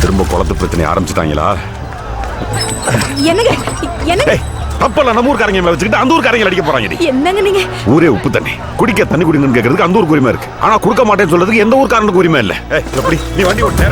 திரும்ப குளத்து பிரச்சனை ஆரம்பிச்சுட்டாங்களா? என்னங்க என்னங்க அப்பல நம்ம ஊர்க்காரங்க மேல வச்சுக்கிட்டு அந்த ஊர்க்காரங்க அடிக்க போறாங்க. என்னங்க நீங்க? ஊரே உப்பு தண்ணி குடிக்க தண்ணி குடிங்கன்னு கேக்குறதுக்கு அந்த ஊருக்கு உரிமை இருக்கு. ஆனா கொடுக்க மாட்டேன்னு சொல்றதுக்கு எந்த ஊர்க்காரனுக்கு உரிமை இல்ல. எப்படி நீ வண்டி ஓட்டு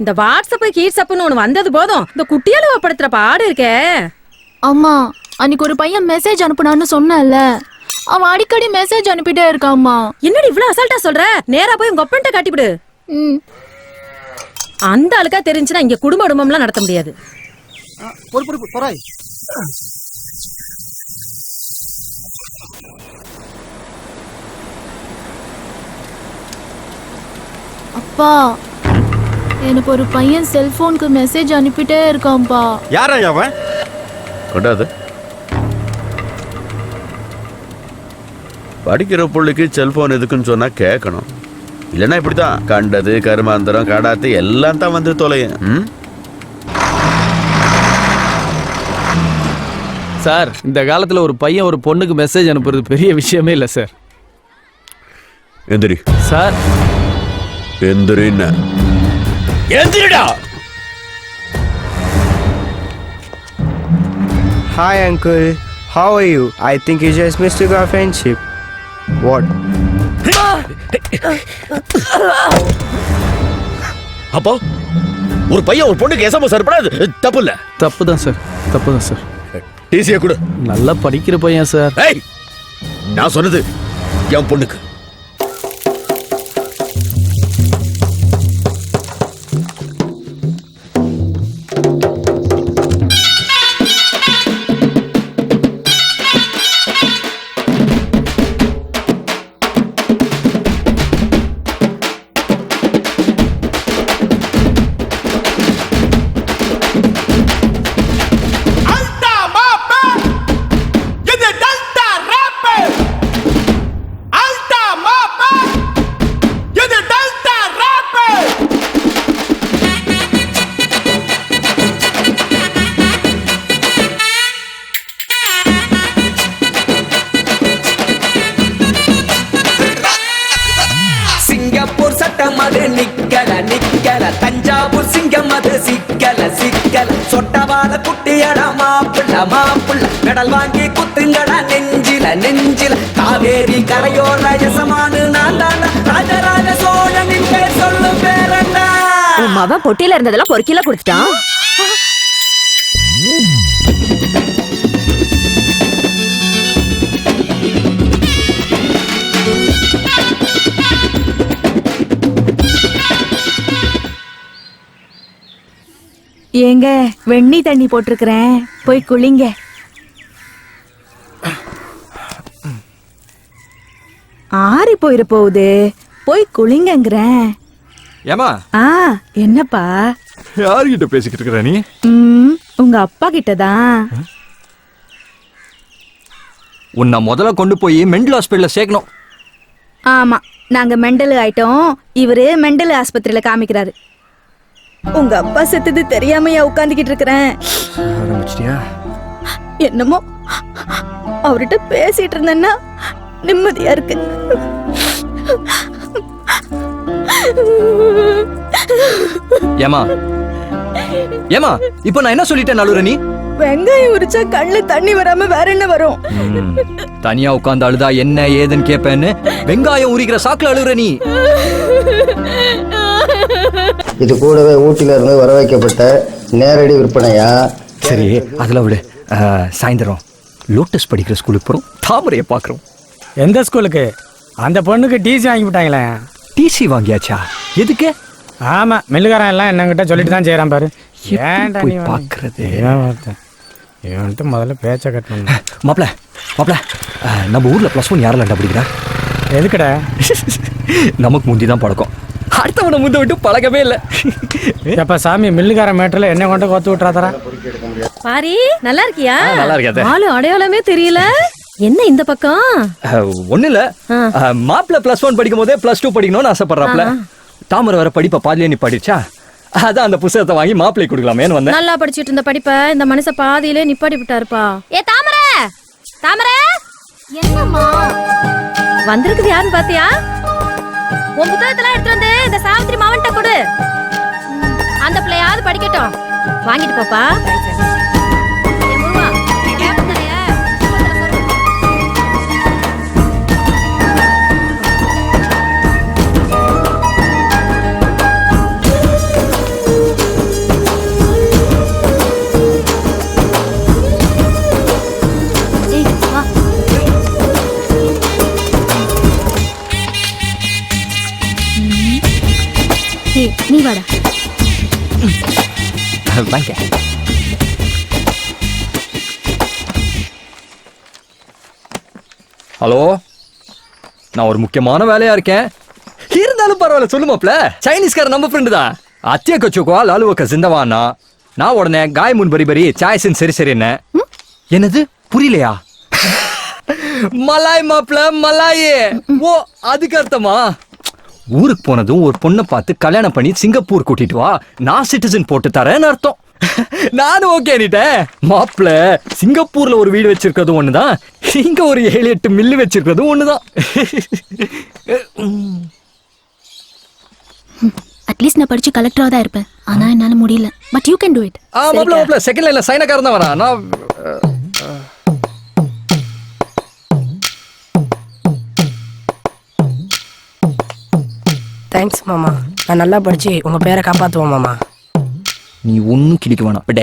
இந்த வாட்ஸ்அப் கீட்ஸ்அப்னு ஒண்ணு வந்தது போதும் இந்த குட்டியால படுத்துற பாடு இருக்கே. அம்மா அன்னைக்கு ஒரு பையன் மெசேஜ் அனுப்புனான்னு சொன்னல, அவன் அடிக்கடி மெசேஜ் அனுப்பிட்டே இருக்காம்மா. என்னடி இவ்ளோ அசால்ட்டா சொல்ற? நேரா போய் உங்க அப்பன்ட்ட காட்டிவிடு. அந்த ஆளுக்கா தெரிஞ்சுனா இங்க குடும்பம்லாம் நடத்த முடியாது. அப்பா எனக்கு ஒரு பையன் செல்போனுக்கு மெசேஜ் அனுப்பிட்டே இருக்கான்பா. யாரா அவன்? கொண்டாது படிக்கிற பிள்ளைக்கு செல்போன் எதுக்குன்னு சொன்னா கேட்கணும். இல்லைன்னா இப்படிதான் கண்டது கருமாந்திரம் காடாத்து எல்லாம் தான் வந்து தொலையும். சார், இந்த காலத்துல ஒரு பையன் ஒரு பொண்ணுக்கு மெசேஜ் அனுப்புறது பெரிய விஷயமே இல்லை சார். எந்திரி sir, எந்திரின்னா எந்திரிடா. Hi uncle, how are you? I think you just mistook our friendship. What? அப்போ ஒரு பையன் ஒரு பொண்ணுக்கு எஸ்எம்எஸ் அனுப்புறது தப்பு இல்ல? தப்பு தான் சார், தப்பு தான் சார். டிசியை கொடு. நல்லா படிக்கிற பையன் சார். ஏய், நான் சொன்னது என் பொண்ணுக்கு. தஞ்சாவூர் சிங்கம் அது சிக்கல சிக்கல சொட்டவால குட்டியடா மாப்பிள்ள மாப்பிள்ள மெடல் வாங்கி குத்துங்கடா நெஞ்சில நெஞ்சில காவேரி கரையோர யசமானு நான் தான் ராஜராஜ சோழனின் பேர் சொல்லு பேரண்டா. உன் மவன் பொட்டியில இருந்ததெல்லாம் ஒரு கிலோ கொடுத்துட்டான். ஏங்க வெண்ணி தண்ணி போட்டிருக்கிறேன், போய் குளிங்க. ஆறி போயிட போகுது, போய் குளிங்கங்கிறேன். ஏமா? என்னப்பா? யார்கிட்ட பேசிக்கிட்டு இருக்கிற நீ? உங்க அப்பா கிட்டதான். உன்னை முதல்ல கொண்டு போய் மெண்டல் ஹாஸ்பிட்டல்ல சேர்க்கணும். ஆமா, நாங்க மெண்டல் ஆயிட்டோம், இவரு மெண்டல் ஆஸ்பத்திரியில காமிக்கிறாரு. உங்க அப்பா செத்தது தெரியாமையா உட்காந்துக்கிட்டு இருக்கிறேன். என்னமோ அவர்கிட்ட பேசிட்டு இருந்தேன்னா நிம்மதியா இருக்கு. ஏமா ஏமா, இப்போ நான் என்ன சொல்லிட்டேன் நலுற நீ? வெங்காயம் உரிச்சா கண்ணுல தண்ணி வராம வேற என்ன வரும்? தனியா உட்கார்ந்து அழுதா என்ன ஏதுன்னு கேப்பேன்னு வெங்காயம் உரிக்கிற சாக்குல அழுகுற நீ. இது கூடவே ஊட்டில இருந்து வர வைக்கப்பட்ட நேரடி விற்பனையா? சரி, அதுல விடு. சாயந்தரம் லோட்டஸ் படிக்கிற ஸ்கூலுக்கு போறோம், தாமரையை பாக்குறோம். எந்த ஸ்கூலுக்கு? அந்த பொண்ணுக்கு டிசி வாங்கி விட்டாங்களே. டிசி வாங்கியாச்சா? எதுக்கு? ஆமா, மில்லுக்காரன் எல்லாம் என்னங்கிட்ட சொல்லிட்டு தான் செய்யறான் பாரு. ஏன்டா நீ பாக்குறது? இவன்ட்டு முதல்ல பேச்ச கட்டணும். மாப்ள மாப்ள, நம்ம ஊர்ல +1 யாரெல்லாம் படிக்கிறா? எதுக்குடா? நமக்கு முந்தி தான் பழக்கம், அடுத்தவனை முந்த விட்டு பழகவே இல்லை. எப்ப சாமி மில்லுக்கார மேட்டர்ல என்ன கொண்டு கோத்து விட்டுறாதரா? பாரி, நல்லா இருக்கியா? நல்லா இருக்காத. ஆளு அடையாளமே தெரியல. என்ன இந்த பக்கம்? ஒண்ணு இல்ல, மாப்பிள்ள +1 படிக்கும் போதே +2 படிக்கணும்னு ஆசைப்படுறாப்ல. தாமரை வர படிப்பை பாதிலே நீ படிச்சா, அதான் அந்த புத்தகத்தை வாங்கி மாப்பிள்ளை கொடுக்கலாமேன்னு வந்தேன். நல்லா படிச்சிட்டு இருந்த படிப்பை இந்த மனுஷ பாதியிலே நிப்பாடி விட்டாருப்பா. ஏ தாமரை, தாமரை, என்னம்மா வந்திருக்குது யாருன்னு பாத்தியா? உன் புத்தகத்தெல்லாம் எடுத்து வந்து இந்த சாவித்திரி மாவன்ட்ட கொடு. அந்த பிள்ளையாவது படிக்கட்டும். வாங்கிட்டு போப்பா. நீ வாடா. வாங்க. ஹலோ, நான் ஒரு முக்கியமான வேலையா இருக்கேன். இருந்தாலும் பரவாயில்ல, சொல்லுமாப்ல. சைனீஸ்கார நம்ம ஃப்ரெண்டு தான். அத்திய கச்சுக்குவா லாலுவக்க சிந்தவானா. நான் உடனே காய் முன் பரி பரி சாய்ஸின் சரி சரி என்ன. என்னது புரியலையா? மலாய் மாப்ள மலாயே. ஓ அதுக்கு அர்த்தமா? ஊருக்கு போனதும் ஒரு பொண்ணை பார்த்து கல்யாணம் பண்ணி சிங்கப்பூர் கூட்டிட்டு வா, நான் சிட்டிசன் போட்டு தரேன்னு அர்த்தம். நானும் ஓகே அனிட்டேன். மாப்ள சிங்கப்பூர்ல ஒரு வீடு வச்சிருக்கிறதும் ஒண்ணுதான், இங்க ஒரு 7-8 மில்லு வச்சிருக்கிறதும் ஒண்ணுதான். அட்லீஸ்ட் நான் படிச்சு கலெக்டரா தான் இருப்பேன். ஆனா என்னால முடியல. But you can to it. மாப்ள செகண்ட் லைன்ல சைனக்காரன் தான் வரா. நான் தேங்க்ஸ் மாமா. நான் நல்லா படிச்சு உங்க பேரை காப்பாத்துவோம் மாமா. நீ ஒன்னும் கிளிக்க வேணாம் விட.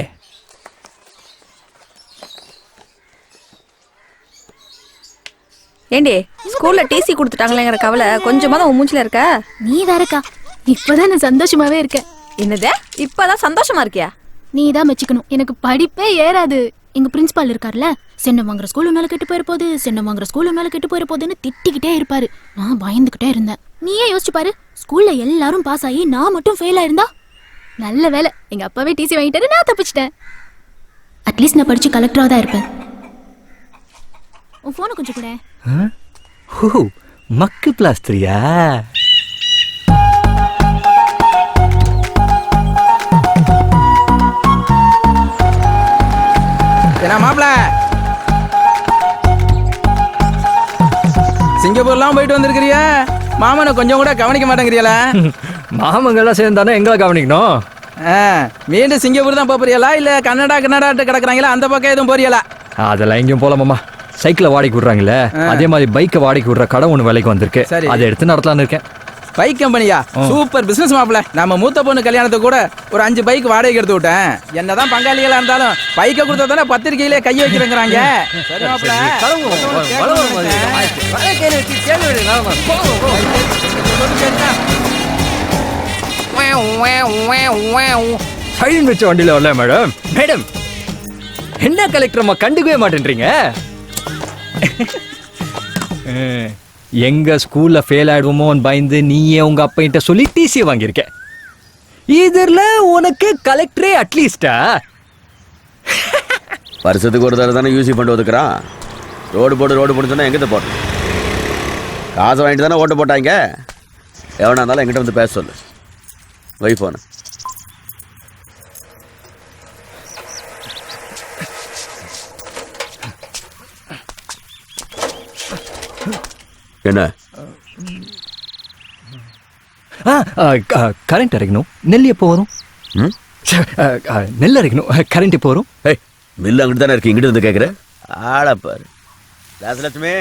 ஏண்டி ஸ்கூல்ல டிசி கொடுத்துட்டாங்களேங்கிற கவலை கொஞ்சமாதான் உன் மூஞ்சில இருக்கா? நீ வேறக்கா, இப்பதான் நான் சந்தோஷமாவே இருக்கேன். என்னது இப்பதான் சந்தோஷமா இருக்கியா? நீ தான் மெச்சுக்கணும். எனக்கு படிப்பே ஏறாது. எங்க பிரின்சிபால் இருக்கார்ல, சென்னம் வாங்குற ஸ்கூல் உன்னால கெட்டு போயிரு போகுது, சென்னம் வாங்குற ஸ்கூல் உன்னால கெட்டு போயிரு போகுதுன்னு திட்டிக்கிட்டே இருப்பாரு. நான் பயந்துகிட்டே இருந்தேன். நீயே யோசிச்சு பாரு, ஸ்கூல்ல எல்லாரும் பாஸ் ஆகி நான் மட்டும் ஃபெயில் ஆயிருந்தா? நல்ல வேலை எங்க அப்பாவே டிசி வாங்கிட்டாரு, நான் தப்பிச்சிட்டேன். அட்லீஸ்ட் நான் படிச்சு கலெக்டரா தான் இருப்பேன். உன் போனை கொஞ்சம் கூட. மக்கு பிளாஸ்டரியா? என்ன மாப்பிள, சிங்கப்பூர்லாம் போயிட்டு வந்திருக்கிறிய, மாமனை கொஞ்சம் கூட கவனிக்க மாட்டேங்கிறியல? மாமங்கெல்லாம் சேர்ந்தானே எங்களை கவனிக்கணும். மீண்டும் சிங்கப்பூர் தான் போறியலா இல்ல கன்னடா கிடக்குறாங்களா அந்த பக்கம் எதுவும் போறியலா? அதெல்லாம் எங்கேயும் போல மாமா. சைக்கிள வாடகைக்கு விடுறாங்களே, அதே மாதிரி பைக்கை வாடகைக்கு விடுற கடை ஒண்ணு வேலைக்கு வந்திருக்கு. அதை எடுத்து நடத்தலான்னு இருக்கேன். பைக் கம்பெனியா? சூப்பர் பிசினஸ் மாப்பிள. நம்ம மூத்த பொண்ணு கல்யாணத்துக்கு கூட ஒரு 5 பைக் வாடகைக்கு எடுத்து விட்டேன். என்னதான் பங்காளிகளா இருந்தாலும் பைக்கை கொடுத்தா தானே பத்திரிகையிலே கை வைக்கிறேங்கிறாங்க. சரி மாப்பிள, சைன் வச்ச வண்டியில வரல மேடம். மேடம் என்ன கலெக்டர் அம்மா கண்டுக்கவே மாட்டேன்றீங்க? எங்க ஸ்கூல்ல ஃபெயில் ஆயிடுவோமோன்னு பயந்து நீயே உங்க அப்பா சொல்லி டிசி வாங்கியிருக்க. இதுல உனக்கு கலெக்டரே அட்லீஸ்டா? வருஷத்துக்கு ஒரு தடவை தானே யூசி பண்ணி ஒதுக்குறான். ரோடு போட்டு சொன்னா எங்கிட்ட போட்டோம்? காசை வாங்கிட்டு தானே ஓட்டு போட்டாங்க. எவனா இருந்தாலும் எங்கிட்ட வந்து பேச சொல்லு. வை போன. என்ன கரண்ட் இறக்கணும். நெல் எப்போ வரும்? நெல் இறக்கணும், கரண்ட் எப்போ வரும்? மில்லு அங்கிட்டு தானே இருக்கு, இங்கிட்டு வந்து கேட்குற ஆளப்பாரு. ராசலட்சுமி,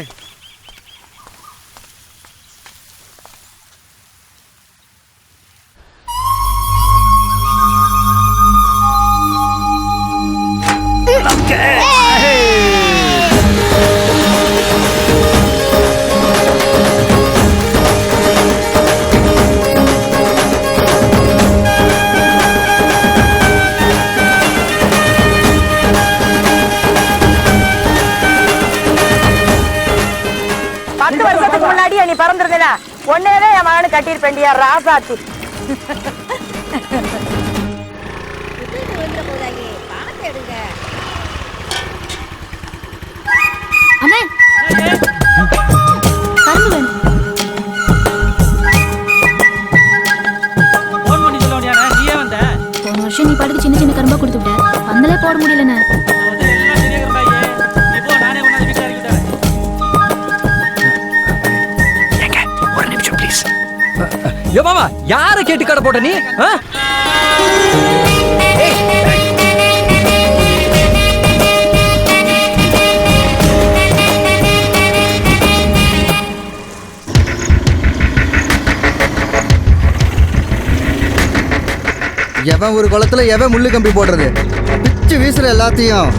நீ பறந்துருந்தா ஒன்னேவே என் மகனு கட்டியிருப்பேண்டியா ராசாத்தி. அண்ணே கரும்பு வேணும். போன வருஷம் நீ பாட்டுக்கு சின்ன சின்ன கரும்பா கொடுத்து விட்ட, பந்தலே போட முடியலண்ணே. யோ மாமா, யார கேட்டு கடை போட்ட நீ? எவன் ஒரு குளத்துல எவன் முள்ளு கம்பி போடுறது? பிச்சு வீசுற எல்லாத்தையும்.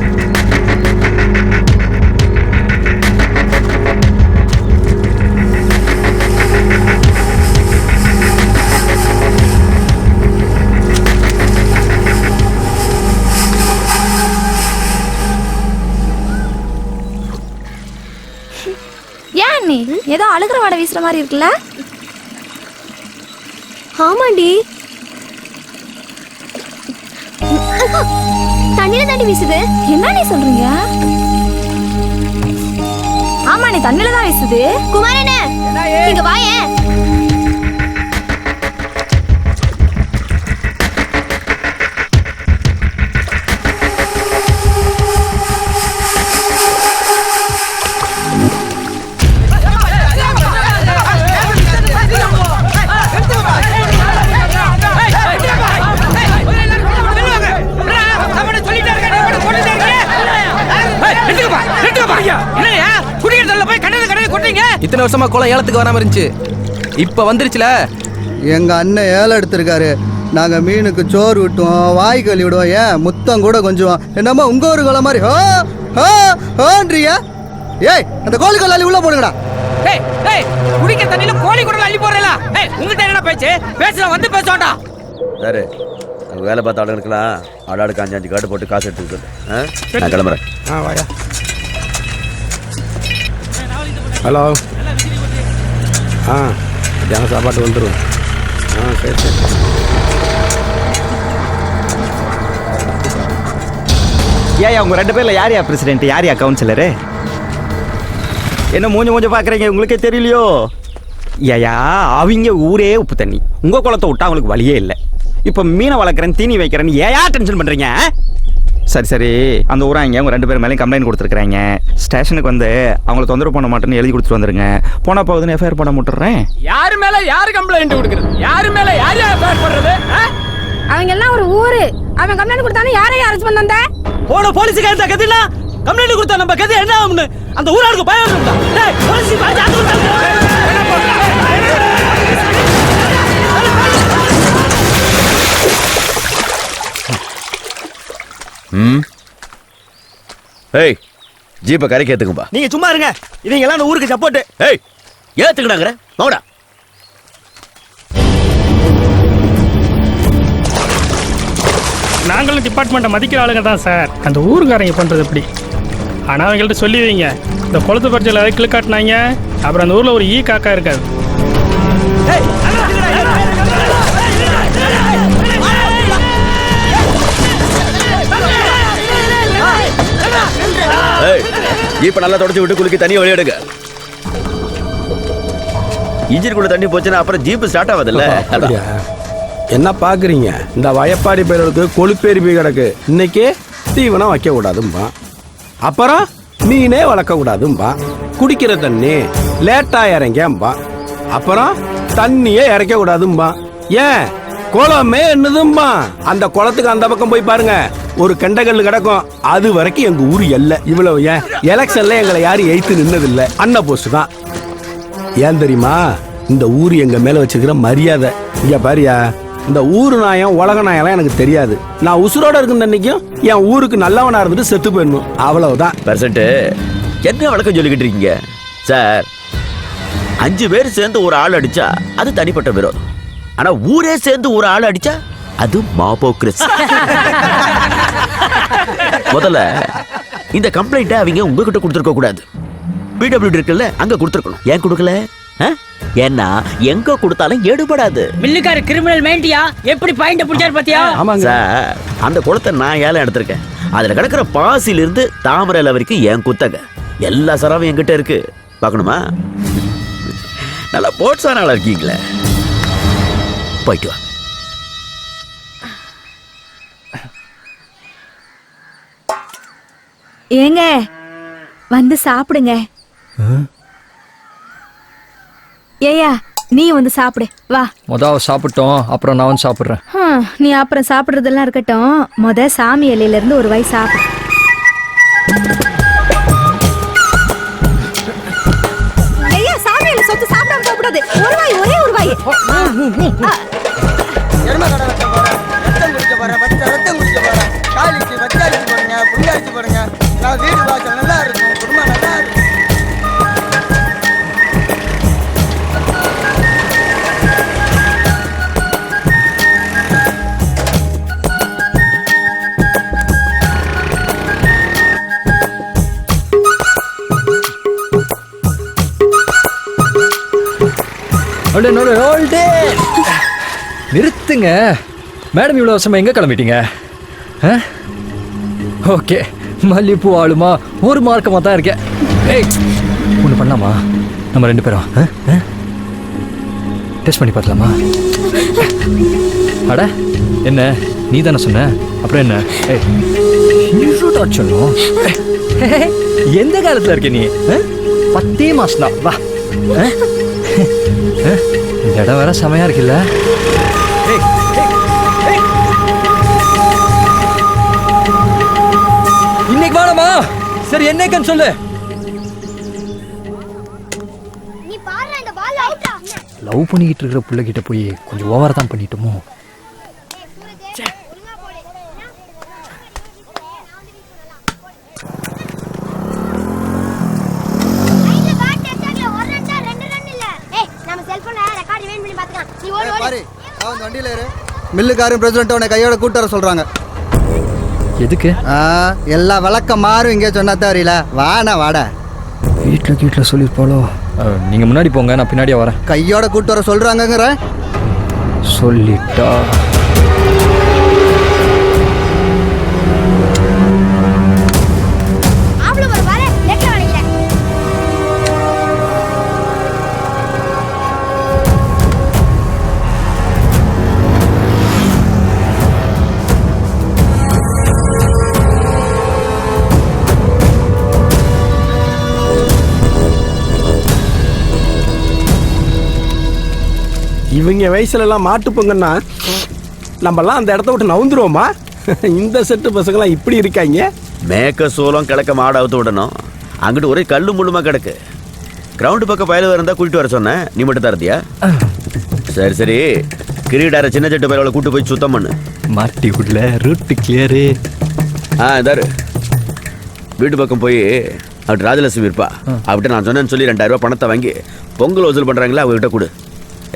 ஏன் நீ ஏதோ அழுகிற வாடை வீசுற மாதிரி இருக்குல்ல? ஆமாண்டி, தண்ணியில தாண்டி வீசுது. என்ன நீ சொல்றீங்க? ஆமா தண்ணில தான் வீசுது. குமாரனே இங்க வாயேன். இத்தனை வருஷமா குளம் ஏலத்துக்கு வராம இருந்துச்சு, இப்ப வந்துருச்சுல. எங்க அண்ணன் ஏலம் எடுத்திருக்காரு. நாங்க மீனுக்கு சோறு விட்டுவோம், வாய் கழுவி விடுவோம், ஏன் முத்தம் கூட கொஞ்சம். என்னமா உங்க ஒரு குளம் மாதிரி ஹோன்றியா? ஏய் அந்த கோழி கொள்ளாளி உள்ள போடுங்கடா. குடிக்க தண்ணியில கோழி குடல் அள்ளி போடுறா. உங்ககிட்ட என்ன பேச்சு? பேசுற வந்து பேசோண்டா. சரி, வேலை பார்த்த ஆளுங்களுக்குலாம் ஆளாளுக்கு 5 கார்டு போட்டு காசு எடுத்து நான் கிளம்புறேன். வாயா. ஹலோ. மத்தியானம் சாப்பாட்டு வந்துடும். சரி சரி. ஏயா உங்க 2 பேர்ல யாரையா பிரசிடென்ட், யாரையா கவுன்சிலரு? என்ன மூஞ்ச பாக்குறீங்க, உங்களுக்கே தெரியலையோ? ஏயா அவங்க ஊரே உப்பு தண்ணி, உங்க குளத்தை விட்டா அவங்களுக்கு வழியே இல்லை. இப்ப மீனை வளர்க்குறேன், தீனி வைக்கிறேன்னு ஏயா டென்ஷன் பண்றீங்க? சரி சரி, அந்த ஊராங்க உங்க 2 பேர் மேலேயும் கம்ப்ளைண்ட் கொடுத்துருக்காங்க. ஸ்டேஷனுக்கு வந்து அவங்களை தொந்தரவு பண்ண மாட்டேன்னு எழுதி கொடுத்துட்டு வந்துருங்க. போனா போகுதுன்னு எஃப்ஐஆர் பண்ண முட்டுறேன். யாரு மேல யாரு கம்ப்ளைண்ட் கொடுக்குறது? யாரு மேல யாரு எஃப்ஐஆர் பண்றது? அவங்க எல்லாம் ஒரு ஊரு. அவன் கம்ப்ளைண்ட் கொடுத்தானே யாரையும் அரெஸ்ட் பண்ணானே? போன போலீஸ்காரன் தான் கதினா கம்ப்ளைண்ட் கொடுத்தா நம்ம கதை என்ன ஆகும்னு அந்த ஊராளுக்கு பயம் இருக்குடா. டேய் போலீஸ் பாஜா ஏய் ஜீப்பை கரைக்கு ஏத்துக்கும்பா. நீங்க சும்மா இருங்க, இவங்க எல்லாம் அந்த ஊருக்கு சப்போர்ட். ஏய் ஏத்துக்கடாங்கற வாடா. நாங்களும் டிபார்ட்மெண்ட்டை மதிக்கிற ஆளுங்க தான் சார். அந்த ஊருக்காரங்க பண்ணுறது எப்படி? ஆனால் அவங்கள்ட்ட சொல்லி வைங்க, இந்த குளத்து பறிச்சல் அதை கிளிக்காட்டினாங்க, அப்புறம் அந்த ஊரில் ஒரு ஈ காக்கா இருக்காது. ஜீப்பை நல்லா தொடச்சி விட்டு குலுக்கி தண்ணி வெளியிடுங்க. இன்ஜினுக்குள்ள தண்ணி போச்சுன்னா அப்புறம் ஜீப்பு ஸ்டார்ட் ஆகாதுல்ல. என்ன பார்க்குறீங்க? இந்த வயப்பாடி பேருக்கு கொழுப்பேறி போய் கிடக்கு. இன்னைக்கு தீவனம் வைக்க கூடாதும்பா, அப்புறம் மீனே வளர்க்க கூடாதும்பா, குடிக்கிற தண்ணி லேட்டா இறங்கம்பா, அப்புறம் தண்ணியே இறக்க கூடாதும்பா. ஏன் குளமே என்னதும்பா? அந்த குளத்துக்கு அந்த பக்கம் போய் பாருங்க, ஒரு கெண்டகல் கிடக்கும். அது வரைக்கும் எங்க ஊரு எல்லை. இவ்வளவு ஏன் எலெக்ஷன்ல எங்களை யாரும் எய்த்து நின்னதில்லை. அண்ணா போஸ்ட் தான். ஏன் தெரியுமா? இந்த ஊரு எங்க மேல வச்சிருக்கிற மரியாதை. இங்க பாரியா, இந்த ஊரு நாயம் உலக நாயெல்லாம் எனக்கு தெரியாது. நான் உசுரோட இருக்கும் அன்னைக்கும் என் ஊருக்கு நல்லவனா இருந்துட்டு செத்து போயிடணும், அவ்வளவுதான். பெர்சென்ட் என்ன வழக்கம் சொல்லிக்கிட்டு இருக்கீங்க சார்? 5 பேர் சேர்ந்து ஒரு ஆள் அடிச்சா அது தனிப்பட்ட விரோதம். ஆனா ஊரே சேர்ந்து ஒரு ஆள் அடிச்சா அது மாபோக்ரஸி. முதல்ல இந்த கம்ப்ளைண்ட்டை அவங்க உங்ககிட்ட கொடுத்துருக்க கூடாது. பிடபிள்யூடி இருக்குல்ல, அங்க கொடுத்துருக்கணும். ஏன் கொடுக்கல? ஏன்னா எங்க கொடுத்தாலும் எடுபடாது. மில்லுக்கார கிரிமினல் மைண்டியா எப்படி பாயிண்ட் புடிச்சாரு பாத்தியா? சார் அந்த குளத்தை நான் ஏலம் எடுத்திருக்கேன். அதுல கிடக்கிற பாசில இருந்து தாமரையில வரைக்கும் என் குத்தக எல்லா சரவும் என்கிட்ட இருக்கு. பார்க்கணுமா? நல்லா போட்ஸான ஆளா இருக்கீங்களே, போயிட்டு வா. ஏங்க வந்து சாப்பிடுங்க. ஏயா நீ வந்து சாப்பிடு வா. முதல்ல சாப்பிட்டோம், அப்புறம் நான் வந்து சாப்பிட்றேன். நீ அப்புறம் சாப்பிடுறதெல்லாம் இருக்கட்டும், முத சாமி இலையில இருந்து ஒரு வாய் சாப்பிடு. ஐயா சாமி இலை சொத்து சாப்பிடாம போகக்கூடாது. ஒரு வாய், ஒரே ஒரு வாய். எருமை கடை வைக்க போறேன், ரத்தம் குடிக்க போறேன், ரத்தம் குடிக்க போறேன், காலிச்சு வச்சாலிச்சு போடுங்க, புல்லாச்சு போடுங்க. நான் வீடு வாசல் நல்லா இருக்கும், குடும்பம் நல்லா இருக்கும். நிறுத்துங்க மேடம், இவ்வளோ வருஷமா எங்க கிளம்பிட்டீங்க? ஓகே, மல்லிப்பூ ஆளுமா ஒரு மார்க்கமாக தான் இருக்கேன். ஏய் ஒன்று பண்ணலாமா நம்ம 2 பேரும் டெஸ்ட் பண்ணி பார்க்கலாமா? அட என்ன நீ தானே சொன்ன, அப்புறம் என்ன? சொல்லும் எந்த காலத்துல இருக்க நீ? 10 மாசம் தான் வா. இந்த இடம் வேற செமையா இருக்குல்ல? இன்னைக்கு வாடமா. சரி என்னைக்குன்னு சொல்லு. லவ் பண்ணிக்கிட்டு இருக்கிற பிள்ளைகிட்ட போய் கொஞ்சம் ஓவரா தான் பண்ணிட்டோமோ? மில்லுக்காரன் பிரசிடென்ட் உன்னை கையோட கூட்டு வர சொல்றாங்க. எதுக்கு? எல்லா விளக்கம் மாறும் இங்கே சொன்னா தெரியல. வாடா வாடா. வீட்டில் சொல்லியிருப்பாளோ? நீங்கள் முன்னாடி போங்க, நான் பின்னாடியே வரேன். கையோட கூட்டு வர சொல்றாங்கங்கிற சொல்லிட்டா. இவங்க வயசுலலாம் மாட்டு பொங்கன்னா நம்மலாம் அந்த இடத்த விட்டு நவுந்துருவோமா? இந்த செட்டு பசங்களாம் இப்படி இருக்காங்க. மேக்க சோளம் கிழக்க மாடு அவுத்து விடணும். அங்கிட்டு ஒரே கல்லு முள்ளுமா கிடக்கு. கிரவுண்டு பக்கம் பயல இருந்தா கூட்டிட்டு வர சொன்னேன், நீ மட்டும் தரத்தியா? சரி சரி, கிரீடார சின்ன செட்டு பயல கூட்டு போய் சுத்தம் பண்ணு. மாட்டி உள்ள ரூட்டு கிளியரு. இதாரு வீட்டு பக்கம் போய் அப்படி ராஜலட்சுமி இருப்பா, அவட்ட நான் சொன்னேன்னு சொல்லி 2000 ரூபாய் பணத்தை வாங்கி பொங்கல் வசூல் பண்றாங்களா அவங்ககிட்ட கொடு.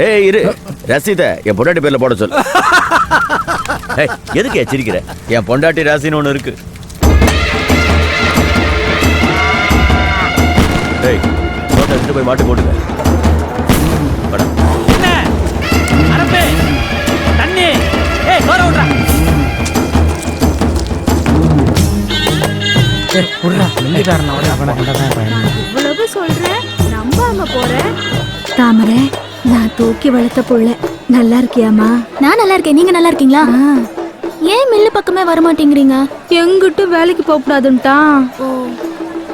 ஏய் இரு, ரசீத என் பொண்டாட்டி பேர்ல போட சொல்லு. எதுக்கு எச்சரிக்கிற? என் பொண்டாட்டி ராசின்னு ஒண்ணு இருக்கு. ஏய் எடுத்து போய் மாட்டு போட்டுக்க. இவ்வளவு சொல்றேன், நம்பாம போற. தாமரை, நான் தூக்கி வளர்த்த புள்ள. நல்லா இருக்கியாமா? நான் நல்லா இருக்கேன், நீங்க நல்லா இருக்கீங்களா? ஏன் மில்லு பக்கமே வர மாட்டேங்கிறீங்க? எங்கிட்ட வேலைக்கு போக கூடாதுன்ட்டான்.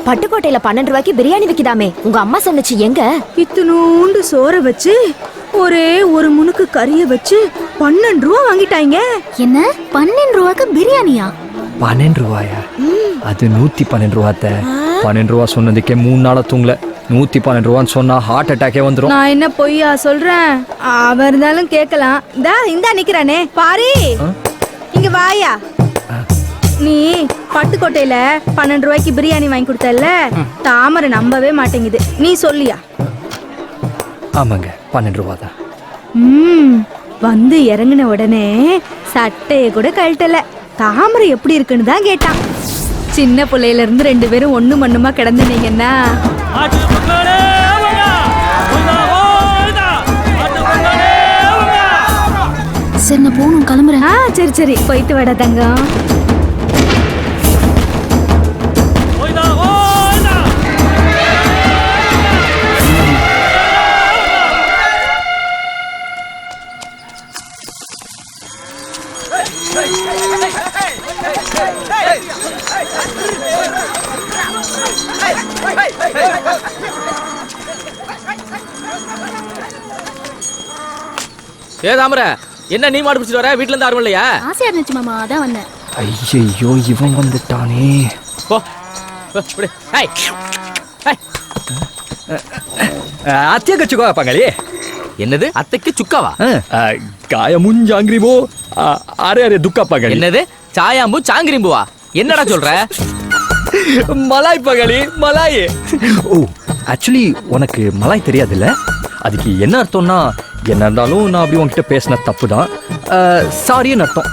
பட்டுக்கோட்டையில 12 ரூபாய்க்கு பிரியாணி விக்குதாமே, உங்க அம்மா சொன்னச்சு. எங்க இத்தனூண்டு சோற வச்சு ஒரே ஒரு முனுக்கு கறிய வச்சு 12 ரூபா வாங்கிட்டாங்க. என்ன 12 ரூபாய்க்கு பிரியாணியா? 12 ரூபாயா? அது 112 ரூபாத்த. 12 ரூபா சொன்னதுக்கே 3 நாளா தூங்கல. 112 ரூபான்னு சொன்னா ஹார்ட் அட்டாக்கே வந்துடும். நான் என்ன பொய்யா சொல்றேன்? அவன் இருந்தாலும் கேட்கலாம். இந்தா நிக்கிறானே பாரி, இங்க வாயா. நீ பட்டுக்கோட்டையில 12 ரூபாய்க்கு பிரியாணி வாங்கி கொடுத்தல, தாமரை நம்பவே மாட்டேங்குது. நீ சொல்லியா? ஆமாங்க, 12 ரூபா தான். வந்து இறங்கின உடனே சட்டைய கூட கழட்டல. தாமரை எப்படி இருக்குன்னு தான் கேட்டான். சின்ன பிள்ளையில இருந்து 2 பேரும் ஒண்ணு மண்ணுமா கிடந்துனீங்கன்னா சரி நான் போகணும், கிளம்புறேன். சரி சரி, போயிட்டு வாடா தங்கம். ஏ தாமரை, என்ன நீ மாடு பிடிச்சிட்டு வர? வீட்டுல இருந்து யாரும் இல்லையா? ஆசையா இருந்துச்சு மாமா, அதான் வந்தேன். ஐயோ இவன் வந்துட்டானே. அத்தைக்கு சுக்காவா பங்காளி? என்னது அத்தைக்கு சுக்காவா? காயமும் ஜாங்கிரிமோ அரே அரே துக்கா பங்காளி. என்னது சாயாம்பு சாங்கிரிம்புவா? என்னடா சொல்ற? மலாய் பங்காளி, மலாய். ஓ ஆக்சுவலி உனக்கு மலாய் தெரியாதுல்ல? அதுக்கு என்ன அர்த்தம்னா, என்ன இருந்தாலும் நான் அப்படி உன்கிட்ட பேசின தப்பு தான், சாரின்னு அர்த்தம்.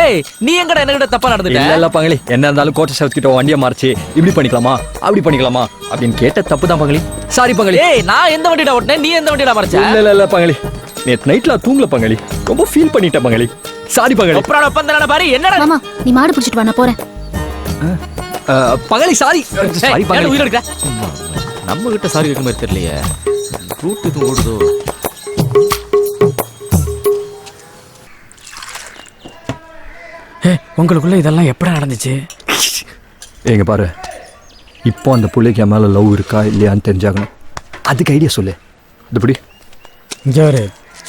ஏய் நீ எங்கடா என்கிட்ட தப்பா நடந்துட்ட? இல்ல பங்காளி, என்ன இருந்தாலும் கோட்டை சவுத்கிட்ட வண்டியை மாறிச்சு, இப்படி பண்ணிக்கலாமா அப்படி பண்ணிக்கலாமா அப்படின்னு கேட்ட தப்பு தான் பங்காளி. சாரி பங்காளி. ஏய் நான் எந்த வண்டியில ஓட்டினேன், நீ எந்த வண்டியில மறைச்ச? இல்ல பங்காளி, நேத்து நைட்ல தூங்கல பங்காளி, ரொம்ப ஃபீல் பண்ணிட்டேன் பங்காளி. சாரி பங்காளி. அப்புறம் ஒப்பந்தன பாரு. என்னடா மாமா, நீ மாடு பிடிச்சிட்டு வா, நான் போறேன். பங்காளி சாரி. சாரி பங்காளி. உயிர் எடுக்க. நம்ம கிட்ட சாரி கேட்க மாதிரி தெரியலையே. ரூட் இது ஓடுதோ. உங்களுக்குள்ள இதெல்லாம் எப்படி நடந்துச்சு? எங்க பாரு, இப்போ அந்த பிள்ளைக்கு என் மேலே லவ் இருக்கா இல்லையான்னு தெரிஞ்சாகணும். அதுக்கு ஐடியா சொல்லு. இப்படி இங்கே ஒரு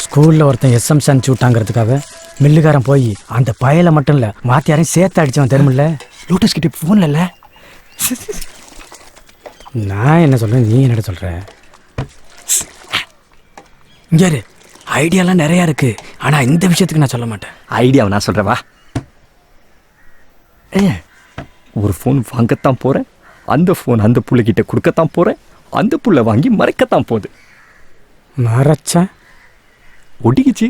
ஸ்கூலில் ஒருத்தன் எஸ்எம்ஸ் அனுப்பிச்சு விட்டாங்கிறதுக்காக மில்லுக்காரன் போய் அந்த பயலை மட்டும் இல்லை மாத்தியாரையும் சேர்த்து அடிச்சவன் தெரியுமில்ல. லோட்டஸ் கிட்ட ஃபோன்ல இல்லை. நான் என்ன சொல்கிறேன், நீ என்ன சொல்கிற? இங்கே ஐடியாலாம் நிறையா இருக்கு, ஆனால் இந்த விஷயத்துக்கு நான் சொல்ல மாட்டேன். ஐடியாவை நான் சொல்கிறேன் வா. ஒரு ஃபோன் வாங்கத்தான் போகிறேன், அந்த ஃபோன் அந்த புள்ளைகிட்ட கொடுக்கத்தான் போகிறேன், அந்த புள்ள வாங்கி மறைக்கத்தான் போகுது. மறைச்சா ஒட்டிக்கிச்சு,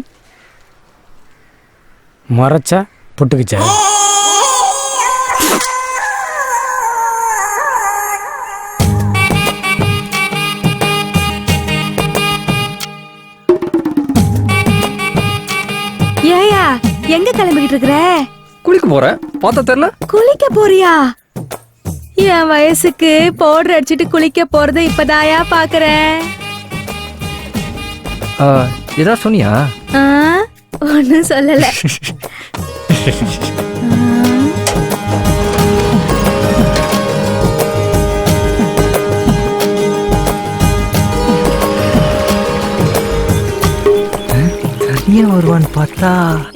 மறைச்சா புட்டுக்குச்சா? ஏயா எங்க கிளம்பிக்கிட்டு இருக்கிற? குளிக்க போறேன். பார்த்தா தெரியல? குளிக்க போறியா? என் வயசுக்கு பவுடர் அடிச்சிட்டு குளிக்க போறத இப்பதாயா பாக்குறேன். ஏதா சொன்னியா? ஒன்னும் சொல்லல. வருவான்னு பார்த்தா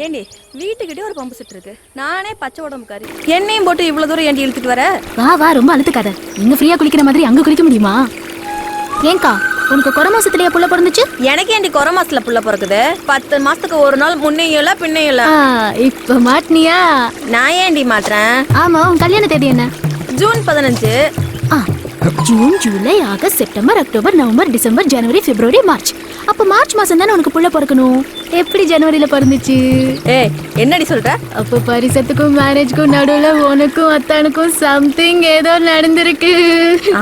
ஏண்டி வீட்டுக்கிட்டே ஒரு பம்பு செட் இருக்கு, நானே பச்சை உடம்புக்காரி, என்னையும் போட்டு இவ்வளவு தூரம் ஏண்டி இழுத்துட்டு வர? வா வா, ரொம்ப அழுத்துக்காத. இங்க ஃப்ரீயா குளிக்கிற மாதிரி அங்க குளிக்க முடியுமா? ஏங்கா உனக்கு கொர மாசத்துலயா புள்ள பிறந்துச்சு? எனக்கு ஏண்டி கொர மாசத்துல புள்ள பிறக்குது? 10 மாசத்துக்கு ஒரு நாள் முன்னையும் இல்ல பின்னையும் இல்ல. இப்ப மாட்டினியா? நான் ஏண்டி மாட்டேன்? ஆமா, உன் கல்யாண தேதி என்ன? June 15. June, July, August, September, October, November, December, ஜனவரி, பிப்ரவரி, மார்ச். அப்ப மார்ச் மாசம் தானே உனக்கு புள்ள பிறக்கணும். எப்படி ஜனவரியில பிறந்துச்சு? ஏய் என்னடி சொல்ற? அப்ப பரிசத்துக்கும் மேரேஜ்க்கும் நடுவுல உனக்கும் அத்தானுக்கும் சம்திங் ஏதோ நடந்திருக்கு.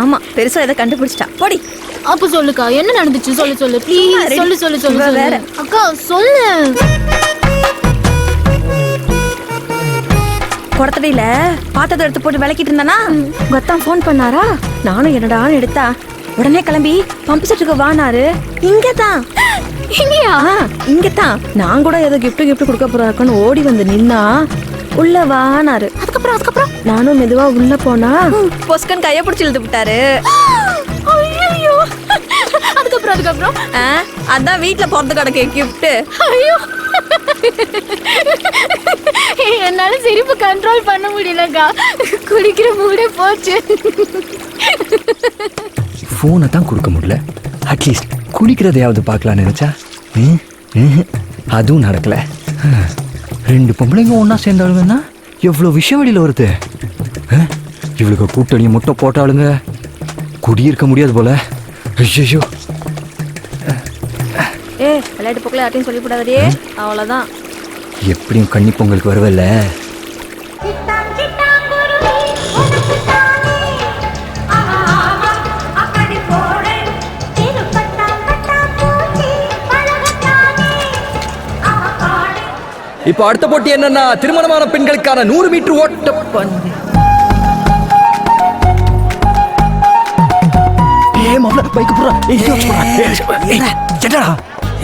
ஆமா, பெருசா ஏதோ கண்டுபிடிச்சிட்டா. போடி. அப்ப சொல்லுக்கா, என்ன நடந்துச்சு? சொல்லு சொல்லு ப்ளீஸ். சொல்லு சொல்லு சொல்லு வேற. அக்கா சொல்லு. குடத்தடியில பாத்திரத்தை எடுத்து போட்டு விளக்கிட்டு இருந்தானா, கொத்தான் ஃபோன் பண்ணாரா. நானும் என்னடான்னு எடுத்தா உடனே கிளம்பி பம்பு செட்டுக்கு வானாரு. இங்கதான் இங்கதான் நான் கூட ஏதோ கிஃப்ட் கொடுக்க போறாருன்னு ஓடி வந்து நின்னா உள்ள வானாரு. அதுக்கப்புறம் நானும் மெதுவா உள்ள போனா பொஸ்கன் கைய பிடிச்சி இழுத்து விட்டாரு. அதுக்கப்புறம் அதான் வீட்டுல பிறந்து கிடக்கு கிஃப்ட். ஐயோ, என்னால சிரிப்பு கண்ட்ரோல் பண்ண முடியலக்கா. குடிக்கிற மூடே போச்சு. ஃபோனை தான் கொடுக்க முடியல, அட்லீஸ்ட் குளிக்கிறதையாவது பார்க்கலான்னு நினைச்சா அதுவும் நடக்கல. 2 பொம்பளைங்க ஒன்னா சேர்ந்தாளுங்கன்னா எவ்வளோ விஷயம் வெளியில் வருது. இவளுக்கு கூட்டணி முட்டை போட்டாளுங்க, குடியிருக்க முடியாது போல. ஐயோ, விளையாட்டு போக்கல யார்ட்டையும் சொல்லிவிடாதே, அவ்வளோதான். எப்படியும் கன்னி பொங்கலுக்கு வருவல்ல. இப்போ அடுத்த போட்டி என்னன்னா திருமணமான பெண்களுக்கான 100 மீட்டர் ஓட்ட பந்தயம்.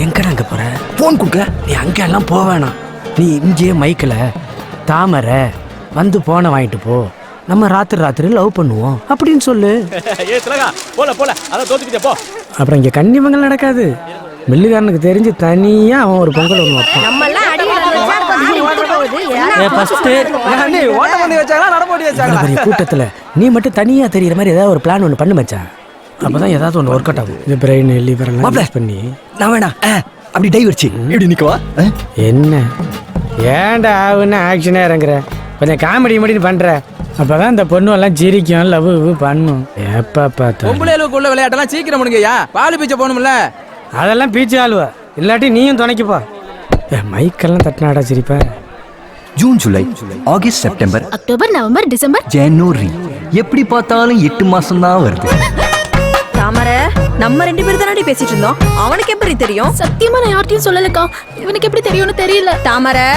எங்கடா அங்க போற? போன் கொடுக்க. நீ அங்க எல்லாம் போக வேணாம். நீ இங்கே மைக்கில் தாமரை வந்து போனை வாங்கிட்டு போ, நம்ம ராத்திரி லவ் பண்ணுவோம் அப்படின்னு சொல்லு. அப்புறம் இங்க கன்னிமங்கல் நடக்காது. மில்லுக்காரனுக்கு தெரிஞ்சு தனியா அவன் ஒரு பொங்கல் ஒன்று வைப்பான். கூட்டத்துல நீ மட்டும் தனியா தெரியற மாதிரி ஏதாவது ஒரு பிளான் ஒன்று பண்ணு மச்சான். அப்பதான் ஏதாவது ஒன்று ஒர்க் அவுட் ஆகும். இது பிரெயின் லிவர் எல்லாம் பண்ணி நான் வேணா அப்படி டை வச்சு எப்படி நிக்கவா? என்ன ஏன்டா ஆகுன்னு ஆக்ஷனே இறங்குற? கொஞ்சம் காமெடி மடின்னு பண்ற, அப்பதான் இந்த பொண்ணு எல்லாம் சிரிக்கும், லவ் பண்ணும். எப்ப பார்த்தா பொம்பளைகளுக்குள்ள விளையாட்டெல்லாம் சீக்கிரம் முடிங்கய்யா. பால் பீச்ச போகணும்ல. அதெல்லாம் பீச்சு ஆளுவா, இல்லாட்டி நீயும் துணைக்குப்பா. மைக்கெல்லாம் தட்டினாடா சிரிப்பா. June, July, August, September, October, November, December, ஜனவரி. எப்படி பார்த்தாலும் 8 மாசம் தான் வருது. தாமரை, நம்ம 2 பேரும் தானடி பேசிட்டு இருந்தோம். அவனுக்கு எப்படி தெரியும்? சத்தியமா நான் யார்ட்டையும் சொல்லலக்கா. இவனுக்கு எப்படி தெரியும்னு தெரியல. தாமரை,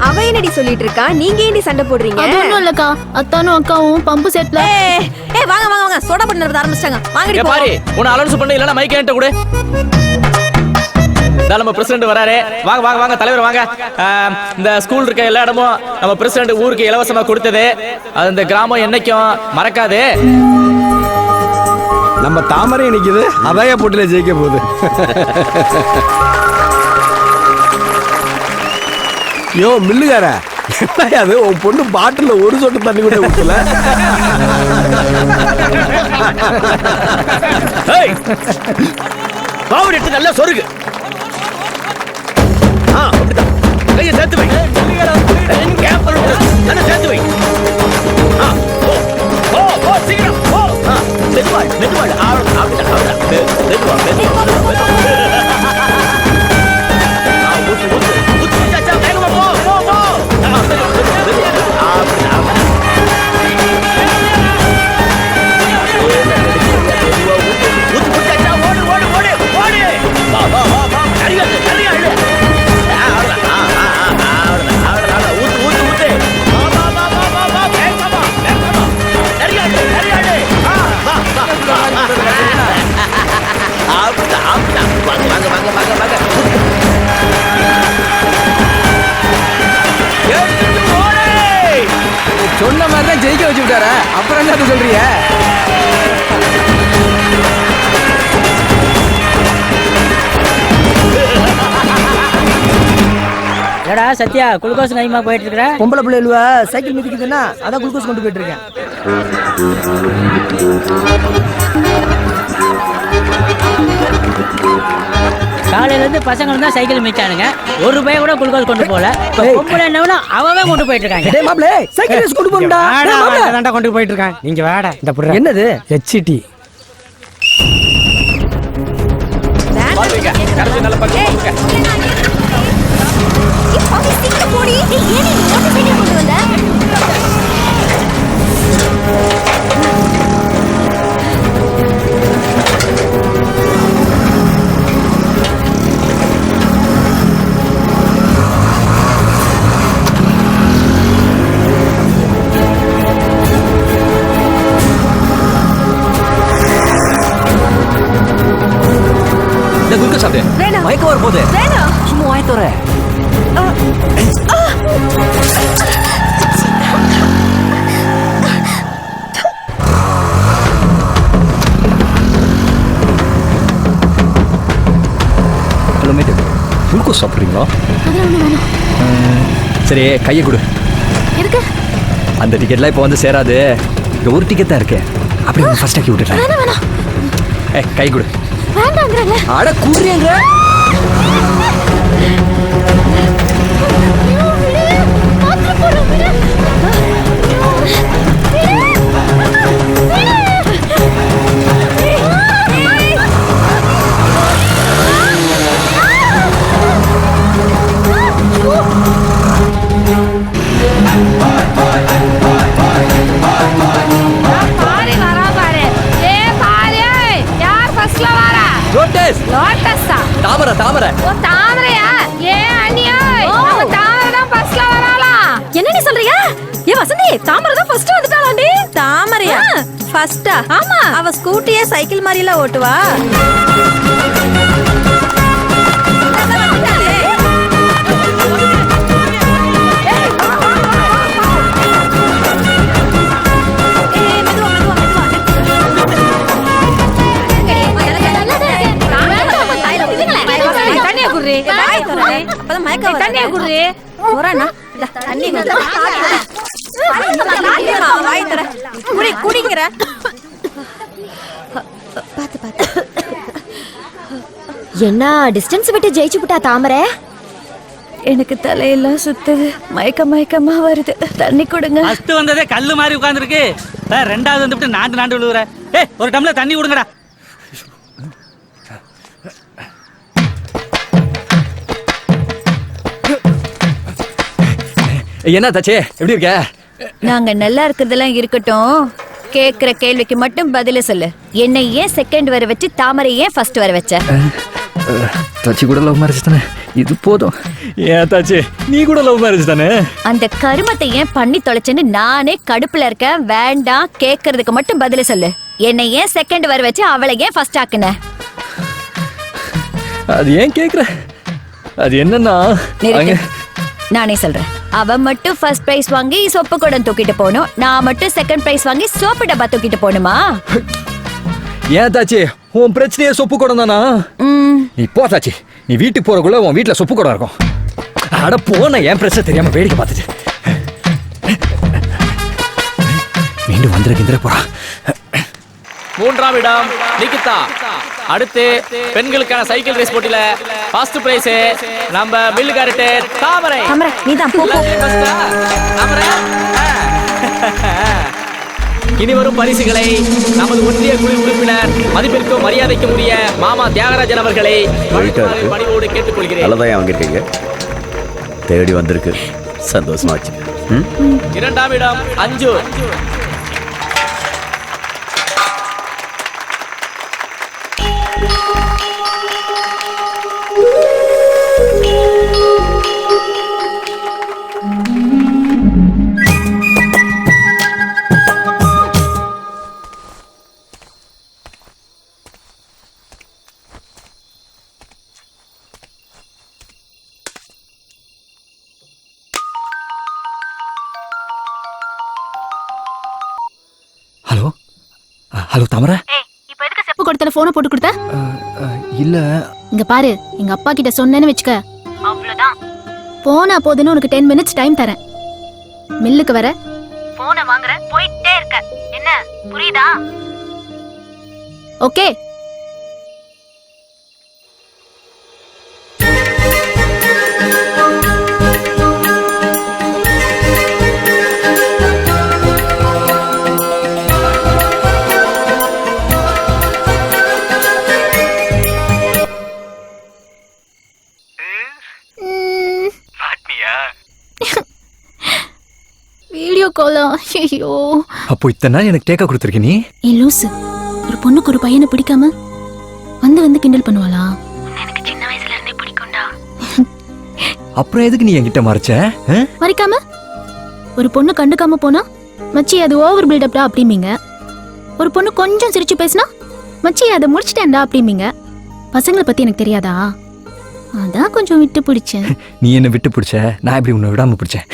அவ என்னடி ஏண்டி சொல்லிட்டு இருக்கா? நீங்க ஏண்டி சண்டை போடுறீங்க? அது ஒண்ணும் இல்லக்கா, அத்தானும் அக்காவும் பம்பு செட்ல. ஏய் வாங்க வாங்க வாங்க, சோடா பண்ண ஆரம்பிச்சிட்டாங்க. வாங்கடி போ. பாரு உன்னை அலௌன்ஸ் பண்ண இல்லனா மைக் என்கிட்ட கொடு. நம்ம பிரசிடென்ட் வராரு. வாங்க வாங்க வாங்க தலைவர் வாங்க. இந்த ஸ்கூல் இருக்க எல்லா இடமும் நம்ம பிரசிடென்ட் ஊருக்கு இலவசமா கொடுத்தது. அது இந்த கிராமம் என்னைக்கும் மறக்காது. நம்ம தாமரை நிக்குது, அதாய போட்டில ஜெயிக்க போகுது. யோ மில்லுகார, அது உன் பொண்ணு பாட்டில ஒரு சொட்டு தண்ணி கூட ஊத்தல. பாவடி எடுத்து நல்லா சொருகு. அப்படிதான் கையை சேர்த்து வை. நல்லா சேர்த்து வை. சீக்கிரம் மெதுவாள் மெதுவாள். சொன்ன மாதிரி தான் ஜெயிக்க வச்சு விட்டாரா? அப்புறம் என்ன சொல்றீங்க? ஏடா சத்யா, குளுக்கோஸ் கைமா போயிட்டு இருக்கிற? பொம்பளை பிள்ளைவா சைக்கிள் மிதிக்குதுன்னா அதான் குளுக்கோஸ் கொண்டு போயிட்டு இருக்கேன். காலையில இருந்து பசங்க தான் சைக்கிள் மிச்சானுங்க, ஒரு ரூபாய் கூட குளுக்கோஸ் கொண்டு போல. பொம்பளை என்னவனா அவன் கொண்டு போயிட்டு இருக்காங்க. டேய் மாப்ளே, சைக்கிள் ரேஸ் கொண்டு போறடா. தாண்டா கொண்டு போயிட்டு இருக்கான். நீங்க வாடா. இந்த புற என்னது? ஹெச்டி. பாருங்க கரெக்ட் நல்ல பக்கம் போங்க. பாவி சீக்கிரம் போடி. ஏய் ஏன் நீ மோட்டார் சைக்கிள் கொண்டு வந்த? மயக்க வர போகுது. சும்மா வாய் தோற. ஹலோ மேட், குளுக்கோஸ் சாப்பிட்றீங்களா? சரி கையை கொடு. எதுக்கு? அந்த டிக்கெட்லாம் இப்போ வந்து சேராது. இங்க ஒரு டிக்கெட் தான் இருக்கு. அப்படியே ஃபர்ஸ்ட் ஆக்கி விட்டுறேன். கை கொடு. வேண்டாங்கறல. அட குடுறீங்க. தாமரை தாமரை. ஓ தாமரையா? ஏன் அண்ணியா? நம்ம தாமரை தான் ஃபர்ஸ்ட்ல வராலாம். என்ன நீ சொல்றியா? ஏ வசந்தி, தாமரை தான் ஃபர்ஸ்ட் வந்துட்டாளாண்டி. தாமரையா? ஃபர்ஸ்டா? ஆமா. அவ ஸ்கூட்டியே சைக்கிள் மாதிரில ஓட்டுவா. என்ன டிஸ்டன்ஸ் விட்டு ஜெயிச்சு விட்டா தாமரை? எனக்கு தலையெல்லாம் சுத்துது, மயக்கமா வருது, தண்ணி கொடுங்க. ஃபர்ஸ்ட் வந்ததே கல்லு மாதிரி உட்கார்ந்துருக்கு, ரெண்டாவது வந்துட்டு நாண்டு விழுவுற. ஏய் ஒரு டம்ளர் தண்ணி கொடுங்கடா. என்ன தாச்சே, எப்படி இருக்க? நாங்க நல்லா இருக்கிறதெல்லாம் இருக்கட்டும், கேக்குற கேள்விக்கு மட்டும் பதில சொல்லு. என்னை ஏன் செகண்ட் வர வச்சு தாமரை ஏன் ஃபர்ஸ்ட் வர வச்ச? தச்சி கூட லவ் மேரேஜ் தானே, இது போதும். ஏன் தாச்சி, நீ கூட லவ் மேரேஜ் தானே? அந்த கருமத்தை ஏன் பண்ணி தொலைச்சேன்னு நானே கடுப்புல இருக்கேன். வேண்டாம், கேக்குறதுக்கு மட்டும் பதில சொல்லு. என்னை ஏன் செகண்ட் வர வச்சு அவளை ஏன் ஃபர்ஸ்ட் ஆக்குன? அது ஏன் கேக்குற? அது என்னன்னா நானே சொல்றேன். அவ மட்டும் ஃபர்ஸ்ட் பிரைஸ் வாங்கி சொப்பு குடம் தூக்கிட்டு போகணும், நான் மட்டும் செகண்ட் பிரைஸ் வாங்கி சோப்பு டப்பா தூக்கிட்டு போகணுமா? ஏன் தாச்சி, உன் பிரச்சனையே சொப்பு குடம் தானா? நீ போ தாச்சி, நீ வீட்டுக்கு போறக்குள்ள உன் வீட்டுல சொப்பு குடம் இருக்கும். அட போன, என் பிரச்சனை தெரியாம வேடிக்கை பார்த்துட்டு மீண்டும் வந்துருக்கின்ற போறா. மூன்றாம் இடம் நிகிதா. அடுத்து பெண்களுக்கான சைக்கிள் ரேஸ் போட்டியில ஃபர்ஸ்ட் பிரைஸ் நம்ம மில்லுகாரட்டு தாமரை. நீதான் போ. இனி வரும் பரிசுகளை நமது ஒன்றிய குழு உறுப்பினர் மதிப்பிற்கும் மரியாதைக்கும் உரிய மாமா தியாகராஜன் அவர்களை பணிவோடு கேட்டுக்கொள்கிறேன். நல்லதான் வாங்கிருக்கீங்க, தேடி வந்திருக்கு, சந்தோஷமாச்சு. இரண்டாம் இடம் அஞ்சு. ஹலோ ஹலோ தாமரை. இப்போ எதுக்கு செப்பு கொடுத்தல போனை போட்டு கொடுத்த? இல்ல, இங்க பாரு, எங்க அப்பா கிட்ட சொன்னேன்னு வெச்சுக்க, அவ்வளவுதான். போனா போதுன்னு உனக்கு 10 minutes டைம் தரேன். மில்லுக்கு வர போனை வாங்குற, போயிட்டே இருக்க. என்ன புரியுதா? ஓகே. வீடியோ காலா? ஐயோ, அப்போ இத்தனை நாள் எனக்கு டேக்கா கொடுத்துருக்க நீ? ஏ லூசு, ஒரு பொண்ணுக்கு ஒரு பையனை பிடிக்காம வந்து வந்து கிண்டல் பண்ணுவாளா? எனக்கு சின்ன வயசுல இருந்தே பிடிக்கும்டா. அப்புறம் எதுக்கு நீ என்கிட்ட மறைச்ச? மறைக்காம ஒரு பொண்ணு கண்டுக்காம போனா மச்சி அது ஓவர் பில்டப்டா அப்படிம்பீங்க. ஒரு பொண்ணு கொஞ்சம் சிரிச்சு பேசினா மச்சி அதை முடிச்சிட்டேன்டா அப்படிம்பீங்க. பசங்களை பத்தி எனக்கு தெரியாதா? அதான் கொஞ்சம் விட்டு பிடிச்சேன். நீ என்ன விட்டு பிடிச்ச, நான் எப்படி உன்னை விடாம பிடிச்சேன்?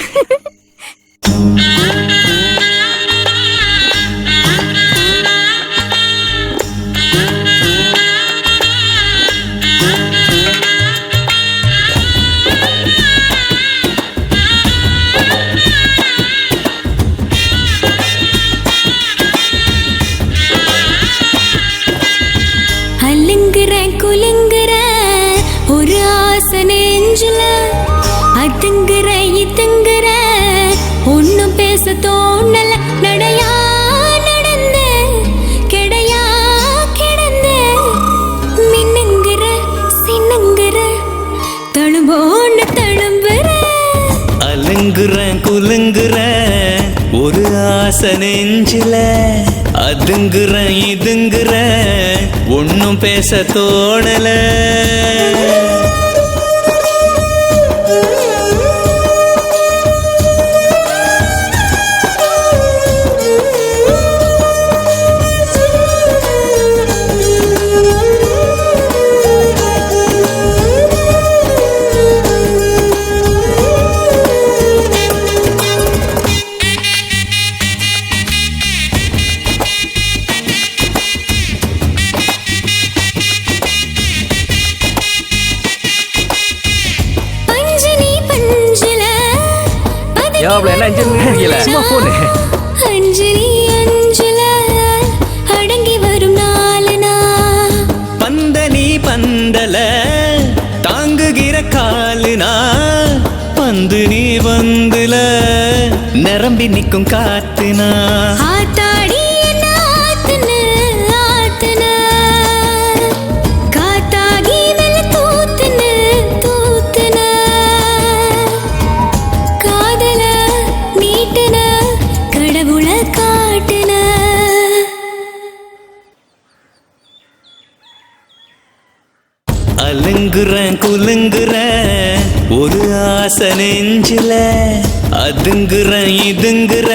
குலுங்குற ஒரு ஆசை நெஞ்சுல, அதுங்குற இதுங்குற ஒன்னும் பேச தோணல. நடையா நடந்த கிடையா கிடந்த மின்னுங்குற சின்னுங்குற தழும்போன்னு தழும்புற. அலுங்குற குலுங்குற ஒரு ஆசை நெஞ்சில, அதுங்குற இதுங்குற ஒன்னும் பேச தோணல. அஞ்சலி அஞ்சல அடங்கி வரும் நாளனா, பந்தனி பந்தல தாங்குகிற காலுனா, பந்து நீ வந்துல நிரம்பி நிற்கும் காத்துனா. ஆத்தாடி என்ன ஆத்துன ஆத்துன, காத்தாகி வெள்ள தூத்துன தூத்துன, காதல நீட்டுன கடவுள காட்டுன. அலுங்குற குலுங்குற ஒரு ஆசை நெஞ்சில அதுங்குற இதுங்குற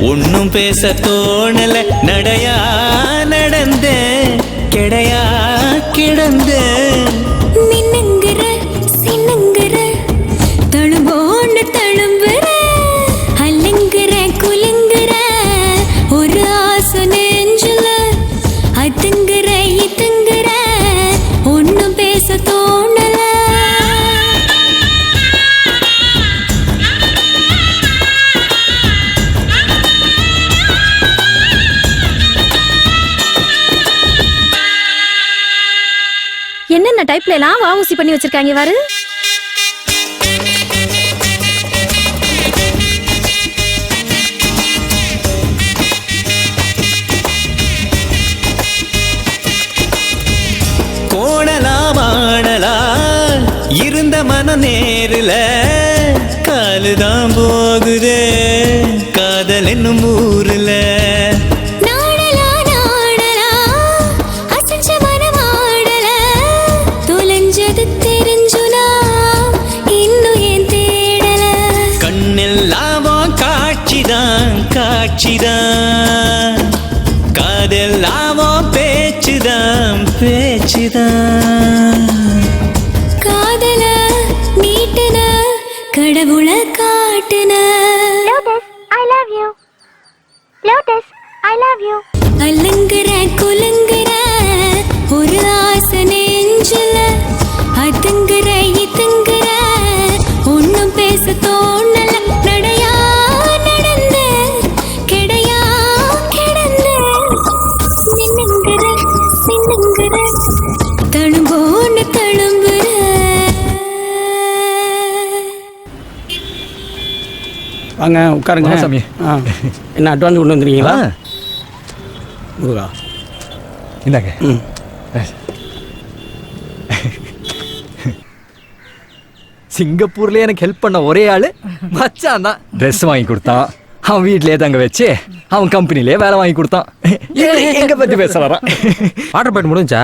ஒன்னும் பேச தோணல நடையா நடந்த கிடையா கிடந்த மின்னுங்குற சின்னுங்குற தழும்போன்னு தழும்புற அல்லுங்குற குலுங்குற ஒரு ஆசை நெஞ்சில அதுங்குற இதுங்குற ஒன்னும் பேச தோணல. என்னென்ன டைப்ல எல்லாம் வாவூசி பண்ணி வச்சிருக்காங்க பாரு. கோணலா வாடலா இருந்த மன நேரில காலுதான் போகுதே காதல் என்னும் ஊருல. நாடலா நாடலா அசஞ்ச மனமாடல தொலைஞ்சது தெரிஞ்சுனா இன்னும் ஏன் தேடல. கண்ணெல்லாமோ காட்சிதான் காட்சிதான் காதெல்லாமோ பேச்சுதான் பேச்சுதான். காதல நீட்டுன கடவுள காட்டுன I love you Lotus I love you அல்லுங்குற குலுங்குற ஒரு ஆசை நெஞ்சில அதுங்குற இதுங்குற ஒன்னும் பேச தோணல நடையா நடந்த கிடையா கிடந்த மின்னுங்குற சின்னுங்குற தழும்போன்னு தழும்புற. வாங்க உட்காருங்க சாமி. என்ன அட்வான்ஸ் கொண்டு வந்துருக்கீங்களா? முருகா இந்தாங்க. சிங்கப்பூர்ல எனக்கு ஹெல்ப் பண்ண ஒரே ஆளு மச்சான் தான். ட்ரெஸ் வாங்கி கொடுத்தான், அவன் வீட்லயே தங்க வச்சு அவன் கம்பெனிலே வேலை வாங்கி கொடுத்தான். எங்க பத்தி பேச வரான். வாட்டர் பாயிண்ட் முடிஞ்சா?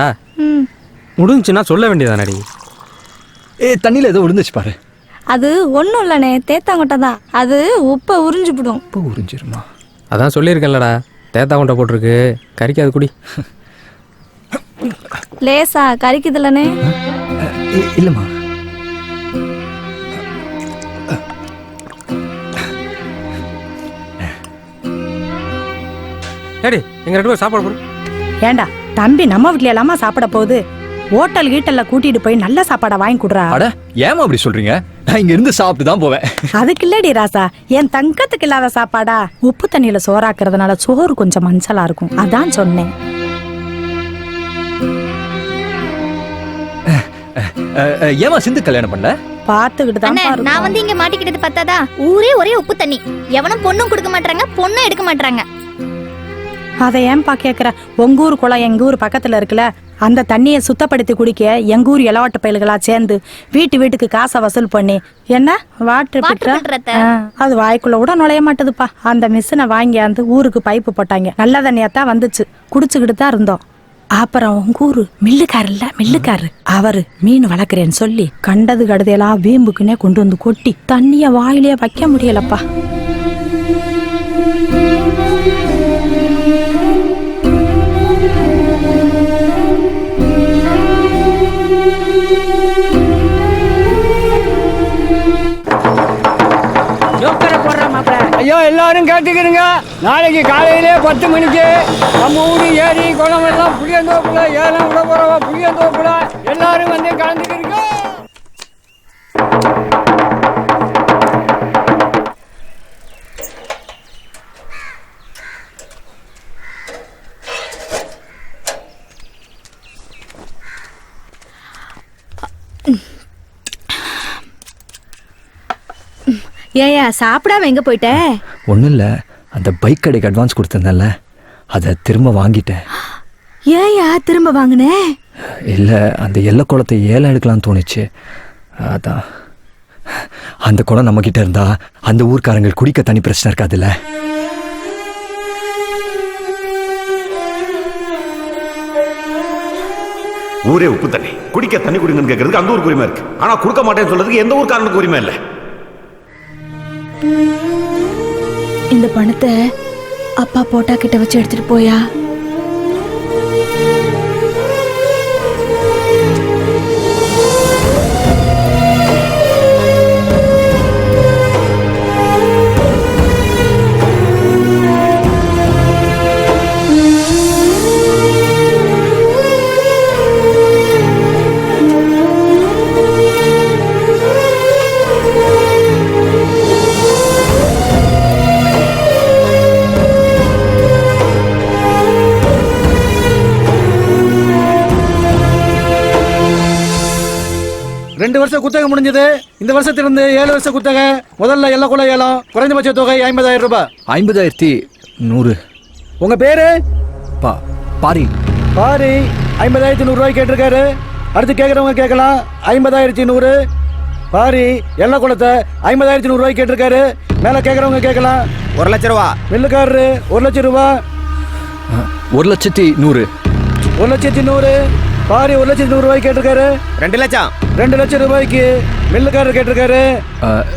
முடிஞ்சுன்னா சொல்ல வேண்டியதானடி. தண்ணியில ஏதோ விழுந்துச்சு பாரு. அது ஒன்றும் இல்லைண்ணே, தேத்தாங்கொட்டை தான். அது உப்பை உறிஞ்சுபிடும். உப்பு உறிஞ்சிருமா? அதான் சொல்லியிருக்கேன்லடா, தேத்தாங்கொட்டை போட்டிருக்கு, கறிக்காது குடி. லேசா கறிக்குதுல்லண்ணே? இல்லம்மா. ஏடி எங்க 2 பேரும் சாப்பாடு போடு. ஏண்டா தம்பி நம்ம வீட்ல எல்லாமா சாப்பிட போகுது? ஹோட்டல் கீட்டல்ல கூட்டிட்டு போய் நல்ல சாப்பாடை வாங்கி கொடுறா. அட ஏமா அப்படி சொல்றீங்க? நான் இங்க இருந்து சாப்பிட்டு தான் போவேன். அதுக்கு இல்லடி ராசா, என் தங்கத்துக்கு இல்லாத சாப்பாடா? உப்பு தண்ணியில சோறாக்குறதுனால சோறு கொஞ்சம் மஞ்சளா இருக்கும், அதான் சொன்னேன். ஏமா சிந்து கல்யாணம் பண்ணல? பாத்துக்கிட்டு தான் பாரு. நான் வந்து இங்க மாட்டிக்கிட்டது பத்தாதா? ஊரே ஒரே உப்பு தண்ணி, எவனும் பொண்ணும் கொடுக்க மாட்டாங்க, பொண்ணும் எடுக்க மாட்டாங்க. அதை ஏன்பா கேக்குற? உங்க ஊர் குளம் எங்க ஊர் பக்கத்துல இருக்குல்ல, அந்த தண்ணியை சுத்தப்படுத்தி குடிக்க எங்க ஊர் இளவாட்டு பயல்களா சேர்ந்து வீட்டுக்கு காசை வசூல் பண்ணி என்ன வாட்டர் அது வாய்க்குள்ள கூட நுழைய மாட்டதுப்பா. அந்த மிஷினை வாங்கியாந்து ஊருக்கு பைப்பு போட்டாங்க. நல்ல தண்ணியாத்தான் வந்துச்சு, குடிச்சுக்கிட்டு தான் இருந்தோம். அப்புறம் உங்க ஊரு மில்லுக்காரு அவரு மீன் வளர்க்குறேன்னு சொல்லி கண்டது கடுதையெல்லாம் வீம்புக்குன்னே கொண்டு வந்து கொட்டி தண்ணிய வாயிலே வைக்க முடியலப்பா. ஐயோ எல்லாரும் கேட்டுக்கிறீங்க, நாளைக்கு காலையிலே 10 மணிக்கு நம்ம ஊரு ஏரி குளம் எல்லாம் புளியந்தோப்புல ஏலம் விட போறவா, புளியந்தோப்புல எல்லாரும் வந்து கலந்துக்கிறீங்க. ஏயா சாப்பிடாம எங்க போயிட்ட? ஒன்றும் இல்லை, அந்த பைக் கடைக்கு அட்வான்ஸ் கொடுத்துருந்தேன்ல, அதை திரும்ப வாங்கிட்டேன். ஏயா திரும்ப வாங்கினே? இல்லை, அந்த எல்லை குளத்தை ஏலம் எடுக்கலாம்னு தோணுச்சு, அதான். அந்த குளம் நம்மக்கிட்ட இருந்தா அந்த ஊர்க்காரங்க குடிக்க தண்ணி பிரச்சனை இருக்காதுல்ல. ஊரே உப்பு தண்ணி. குடிக்க தண்ணி குடிங்கன்னு கேட்கறதுக்கு அந்த ஊருக்கு உரிமை இருக்கு. ஆனா கொடுக்க மாட்டேன்னு சொல்றதுக்கு எந்த ஊருக்காரனுக்கு உரிமை இல்லை. இந்த பணத்தை அப்பா போட்டா கிட்ட வச்சு எடுத்துட்டு போயா. ரெண்டு வருஷம் குத்தகை முடிஞ்சது. இந்த வருஷத்திலிருந்து 7 வருஷம் குத்தகை. முதல்ல எல்லா குள்ள ஏலம். குறைந்தபட்ச தொகை 50,000 ரூபாய். 50,100. உங்க பேரு? பாரி. பாரி 50,100 ரூபாய் கேட்டிருக்காரு. அடுத்து கேட்கறவங்க கேட்கலாம். 50,100. பாரி எல்லா குளத்தை 50,100 ரூபாய் கேட்டிருக்காரு. மேல கேட்கறவங்க கேட்கலாம். 1 லட்சம் ரூபா. மில்லுக்காரரு 1 லட்சம் ரூபாய். 1,100,000. 1,100,000. பாரி 1,100,000 ரூபாய் கேட்டிருக்காரு. 2 லட்சம். 2 லட்சம் ரூபாய்க்கு மில்லுக்காரர் கேட்டிருக்காரு.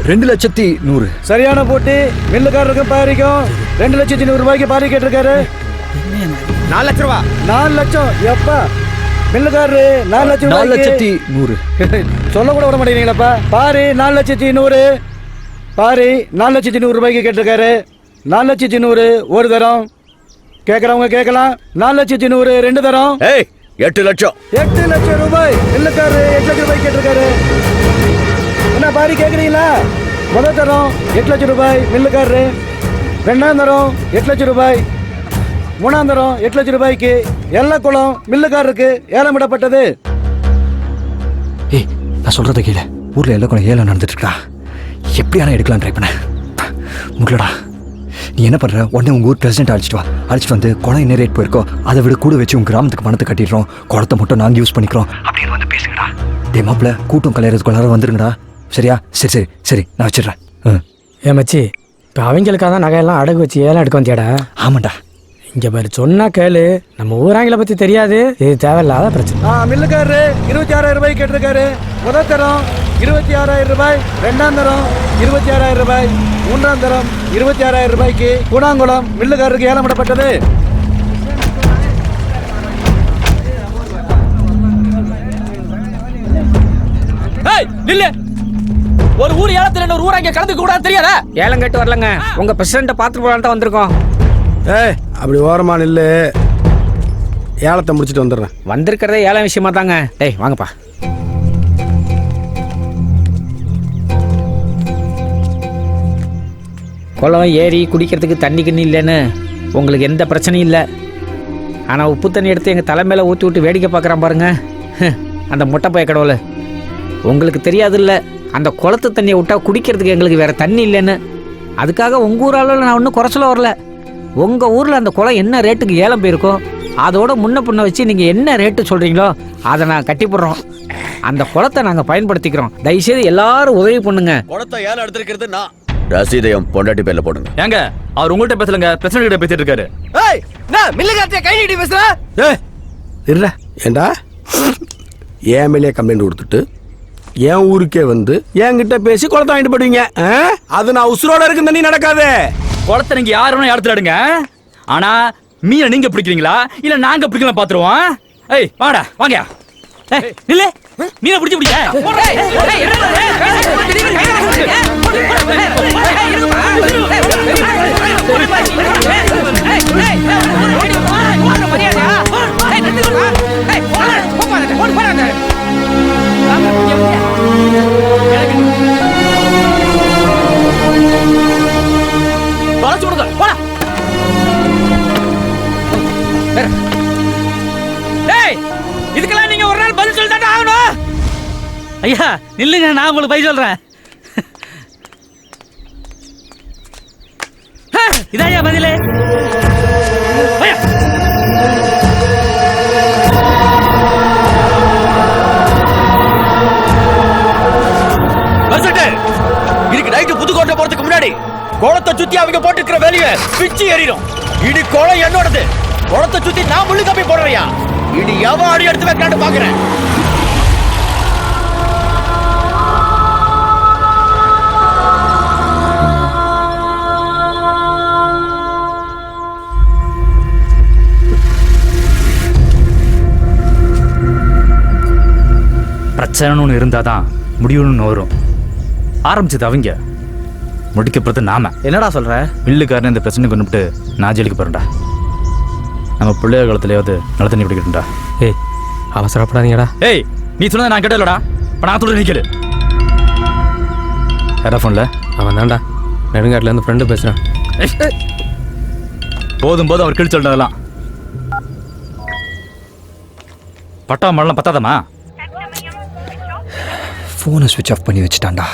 2,100,000. சரியான போட்டி. மில்லுக்காரருக்கும் பாரிக்கும் 2,100,000 ரூபாய்க்கு பாரி கேட்டிருக்காரு. 4 லட்சம் ரூபா. 4 லட்சம் எப்பா? மில்லுக்காரரு 4 லட்சம் ரூபாய்க்கு 4,100,000. சொல்ல கூட விட மாட்டேங்கிறீங்களப்பா. பாரி 4,100,000. பாரி 4,100,000 ரூபாய்க்கு கேட்டிருக்காரு. 4,100,000 ஒரு தரம். கேட்கறவங்க கேட்கலாம். 4,100,000 2 தரம். 8 லட்சம். 8 லட்சம் ரூபாய். மில்லுக்காரரு 8 லட்சம் ரூபாய் கேட்டிருக்காரு. என்ன பாரி கேட்குறீங்களா? முதல் தரம் 8 லட்சம் ரூபாய் மில்லுக்காரரு. 2ஆம் தரம் 8 லட்சம் ரூபாய். 3ஆம் தரம் 8 லட்சம் ரூபாய்க்கு எல்லா குளம் மில்லுக்காரருக்கு ஏலமிடப்பட்டது. ஏய், நான் சொல்றத கேளு. ஊர்ல எல்லா குளம் ஏலம் நடந்துட்டு இருக்கா. எப்படியான எடுக்கலாம் ட்ரை பண்ண முடியலடா. நீ என்ன பண்ற? உடனே உங்க ஊர் பிரசிடென்ட் அழைச்சிட்டு வா. அழைச்சிட்டு வந்து குளம் என்ன ரேட் போயிருக்கோ அதை விட கூட வச்சு உங்க கிராமத்துக்கு பணத்தை கட்டிடுறோம். குளத்தை மட்டும் நாங்க யூஸ் பண்ணிக்கிறோம் அப்படின்னு வந்து பேசுங்கடா. டே மாப்பிள்ள, கூட்டம் கலையறதுக்கு எல்லாரும் வந்துருங்கடா. சரியா? சரி சரி சரி, நான் வச்சிடுறேன். ஏன் மச்சி, இப்போ அவங்களுக்காக தான் நகையெல்லாம் அடகு வச்சு ஏலம் எடுக்க வந்தியாடா? ஆமாண்டா. இங்க பாரு, சொன்னா கேளு. நம்ம ஊராங்களை பத்தி தெரியாது. இது தேவையில்லாத பிரச்சனை. மில்லுக்காரரு 26,000 ரூபாய் கேட்டிருக்காரு. முதல் தரம் 26,000 ரூபாய். 2ஆம் தரம் 26,000 ரூபாய். 3ஆம் தரம் 26,000 ரூபாய்க்கு கூடாங்குளம் மில்லுக்காரருக்கு ஏலமிடப்பட்டது. நில்லு. ஒரு ஊர் ஏலத்துல இன்னொரு ஊர் அங்க கலந்து கூட தெரியாதா? ஏலம் கேட்டு வரலங்க, உங்க பிரசிடண்ட பாத்துட்டு போலான்னு தான் வந்திருக்கோம். அப்படி ஓரமா நில்லு. ஏலத்தை முடிச்சிட்டு வந்துடுறேன். வந்திருக்கிறதே ஏலம் விஷயமா தாங்க. டேய் வாங்கப்பா. குளம் ஏரி குடிக்கிறதுக்கு தண்ணி கிண்ணி இல்லைன்னு உங்களுக்கு எந்த பிரச்சனையும் இல்லை. ஆனால் உப்பு தண்ணி எடுத்து எங்கள் தலைமையில் ஊற்றி விட்டு வேடிக்கை பார்க்குறான் பாருங்க அந்த முட்டைப்பய கடவுள். உங்களுக்கு தெரியாதுல்ல, அந்த குளத்து தண்ணியை விட்டா குடிக்கிறதுக்கு எங்களுக்கு வேறு தண்ணி இல்லைன்னு. அதுக்காக உங்கள் ஊர் அளவில் நான் ஒன்றும் குறைச்சல வரல. உங்கள் ஊரில் அந்த குளம் என்ன ரேட்டுக்கு ஏலம் போயிருக்கோ அதோட முன்ன பின்ன வச்சு நீங்கள் என்ன ரேட்டு சொல்கிறீங்களோ அதை நான் கட்டி போடுறோம். அந்த குளத்தை நாங்கள் பயன்படுத்திக்கிறோம். தயவுசெய்து எல்லாரும் உதவி பண்ணுங்க. குளத்தை ஏலம் எடுத்திருக்கிறது நான். ரசீதையும் பொண்டாட்டி பேர்ல போடுங்க. ஏங்க, அவர் உங்கள்கிட்ட பேசலங்க, பிரசிடண்ட் கிட்ட பேசிட்டு இருக்காரு. மில்லுக்காரத்தை கை நீட்டி பேசுற. ஏண்டா என் மேலே கம்ப்ளைண்ட் கொடுத்துட்டு என் ஊருக்கே வந்து என்கிட்ட பேசி குளத்தை வாங்கிட்டு போடுவீங்க. அது நான் உசுரோட இருக்கு தண்ணி நடக்காது. குளத்தை நீங்க யாரு வேணா எடுத்துடுங்க. ஆனா மீனை நீங்க பிடிக்கிறீங்களா இல்ல நாங்க பிடிக்கலாம் பாத்துருவோம். ஏய் வாடா வாங்க. இல்ல மீனை பிடிச்சு பிடிக்க. இதுக்கெல்லாம் நீங்க ஒரு நாள் பதில் சொல்லிட்டு ஆகணும். ஐயா நில்லுங்க, நான் உங்களுக்கு பதில் சொல்றேன். இதாயா பதிலே? இதுக்கு நைட்டு புதுக்கோட்டை போறதுக்கு முன்னாடி குளத்தை சுத்தி அவங்க போட்டுக்கிற வேலையை பிச்சு எறிடும். இடி குளம் என்னோடது. குளத்தை சுத்தி நான் முள்ளு கம்பி போடுறியா? இடி எவன் அடி எடுத்து வைக்கலான்னு பாக்குறேன். ஆசைன்னு ஒன்று இருந்தால் தான் முடிவுன்னு வரும். ஆரம்பிச்சது அவங்க, முடிக்கப்படுறது நாம. என்னடா சொல்ற? மில்லுக்காரன் இந்த பிரச்சனை கொண்டுட்டு நான் ஜெயிலுக்கு போறேன்டா. நம்ம பிள்ளைய காலத்துலயாவது நல்ல தண்ணி குடிக்கட்டும்டா. ஏய் அவசரப்படாதீங்கடா. ஏய் நீ சொன்னதை நான் கேட்டலடா. இப்போ நான் சொல்ல நிற்கல. யாரா ஃபோனில்? அவன் தான்டா, நெடுங்காட்டிலேருந்து ஃப்ரெண்டு பேசுகிறான். போதும் போதும் அவர் கிழிச்சு சொல்றதெல்லாம். பட்டா மழை பத்தாதமா? ஃபோனை ஸ்விட்ச் ஆஃப் பண்ணி வச்சுட்டான்டா.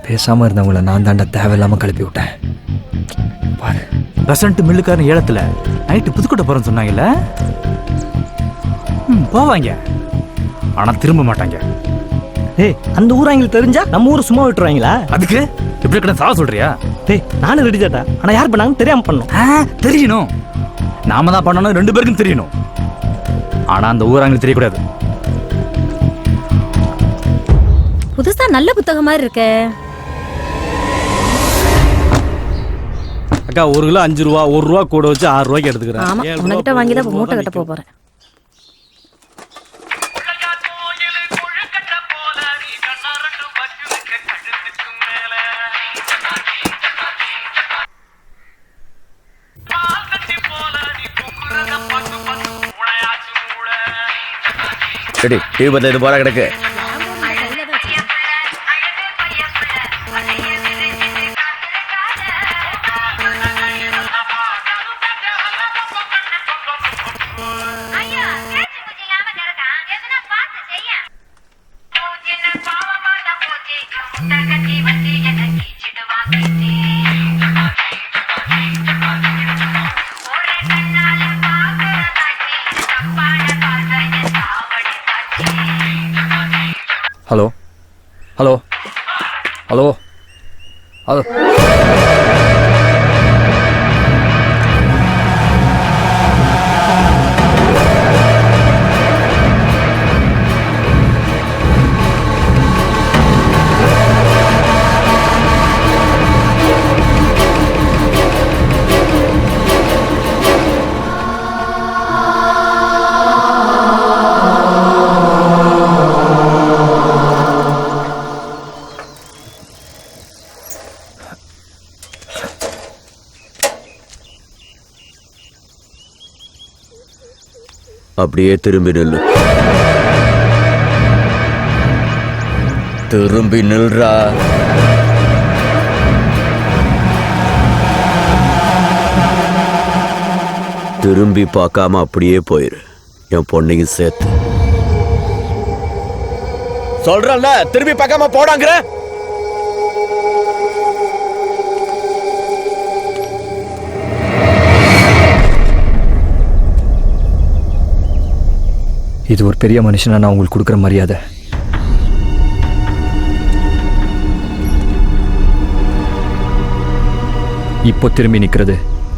பேசாமல் இருந்தவங்கள நான் தாண்டா தேவையில்லாமல் கிளப்பி விட்டேன். பாரு, பிரசன்ட் மில்லுக்காரன் ஏலத்தில் நைட்டு புதுக்கோட்டை போகிறேன்னு சொன்னாங்கல்ல. போவாங்க, ஆனால் திரும்ப மாட்டாங்க. ஏய் அந்த ஊராங்களுக்கு தெரிஞ்சா நம்ம ஊர் சும்மா விட்டுருவாங்களா? அதுக்கு எப்படி கிட்ட சாவ சொல்றியா? டேய் நானும் ரெடி தாட்டா, ஆனால் யார் பண்ணாங்கன்னு தெரியாமல் பண்ணணும். தெரியணும், நாம தான் பண்ணணும், 2 பேருக்கும் தெரியணும். ஆனால் அந்த ஊராங்களுக்கு தெரியக்கூடாது. புதுசா நல்ல புத்தகம் மாதிரி இருக்கே. அக்கா 1 கிலோ 5 ரூபா, 1 ரூபா கூட வச்சு 6 ரூபாய்க்கு எடுத்துக்கிறேன். ஆமா, உனக்கிட்ட வாங்கி தான் மூட்டை கட்ட போறேன். சரி டிவி பத்த இது போல கிடக்கு. Hello hello hello hello. அப்படியே திரும்பி நில்லு. திரும்பி நில்றா. திரும்பி பார்க்காம அப்படியே போயிரு, என் பொண்ணையும் சேர்த்து. சொல்றல திரும்பி பார்க்காம போடாங்கிற. இது ஒரு பெரிய மனுஷனா நான் உங்களுக்கு கொடுக்குற மரியாதை. இப்போ திரும்பி நிற்கிறது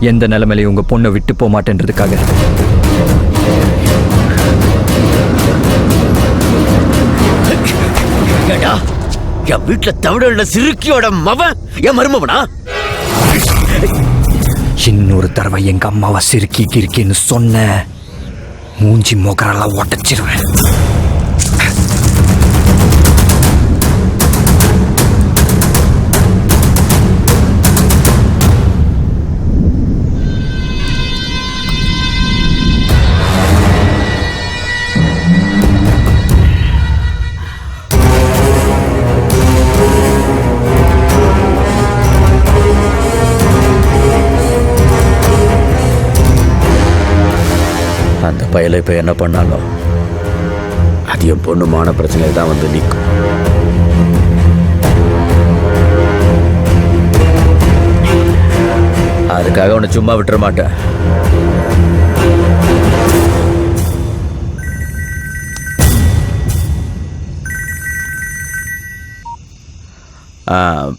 எந்த நிலைமையிலையும் உங்க பொண்ணை விட்டு போக மாட்டேன்றதுக்காக. என் வீட்டுல தமிழ சிறுக்கியோட மவன் என் மருமவனா? இன்னொரு தடவை எங்க அம்மாவை சிறுக்கி கிறுக்கின்னு சொன்ன மூஞ்சி மோக்கரெல்லாம் உடச்சிருவேன். அந்த பயலை இப்ப என்ன பண்ணாலும் அது என் பொண்ணுமான பிரச்சனையை தான் வந்து நிற்கும். அதுக்காக உன்னை சும்மா விட்டுற மாட்டேன்.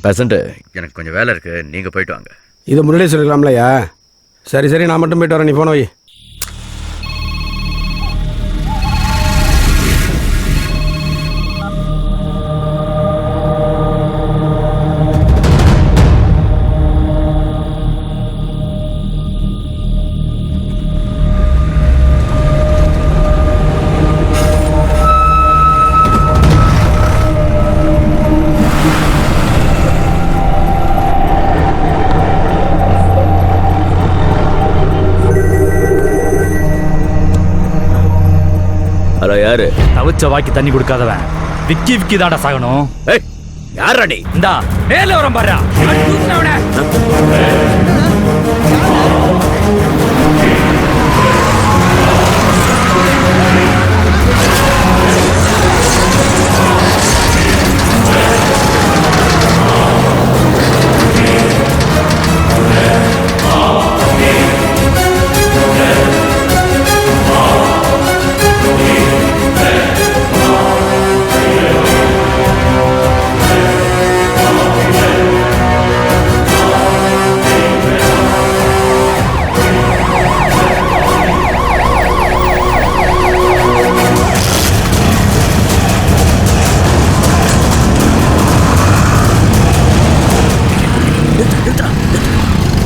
பெசண்ட் எனக்கு கொஞ்சம் வேலை இருக்கு, நீங்க போயிட்டு வாங்க. இதை முன்னாடியே சொல்லிக்கலாம்லையா? சரி சரி, நான் மட்டும் போயிட்டு வரேன், நீ போன வை. யாரு? தவிச்ச வாக்கி தண்ணி கொடுக்காதவன் விக்கி விக்கி தாண்டா சாகணும். ஏய் யாரா நீ? இந்தா நேர்ல வரம் பாரு.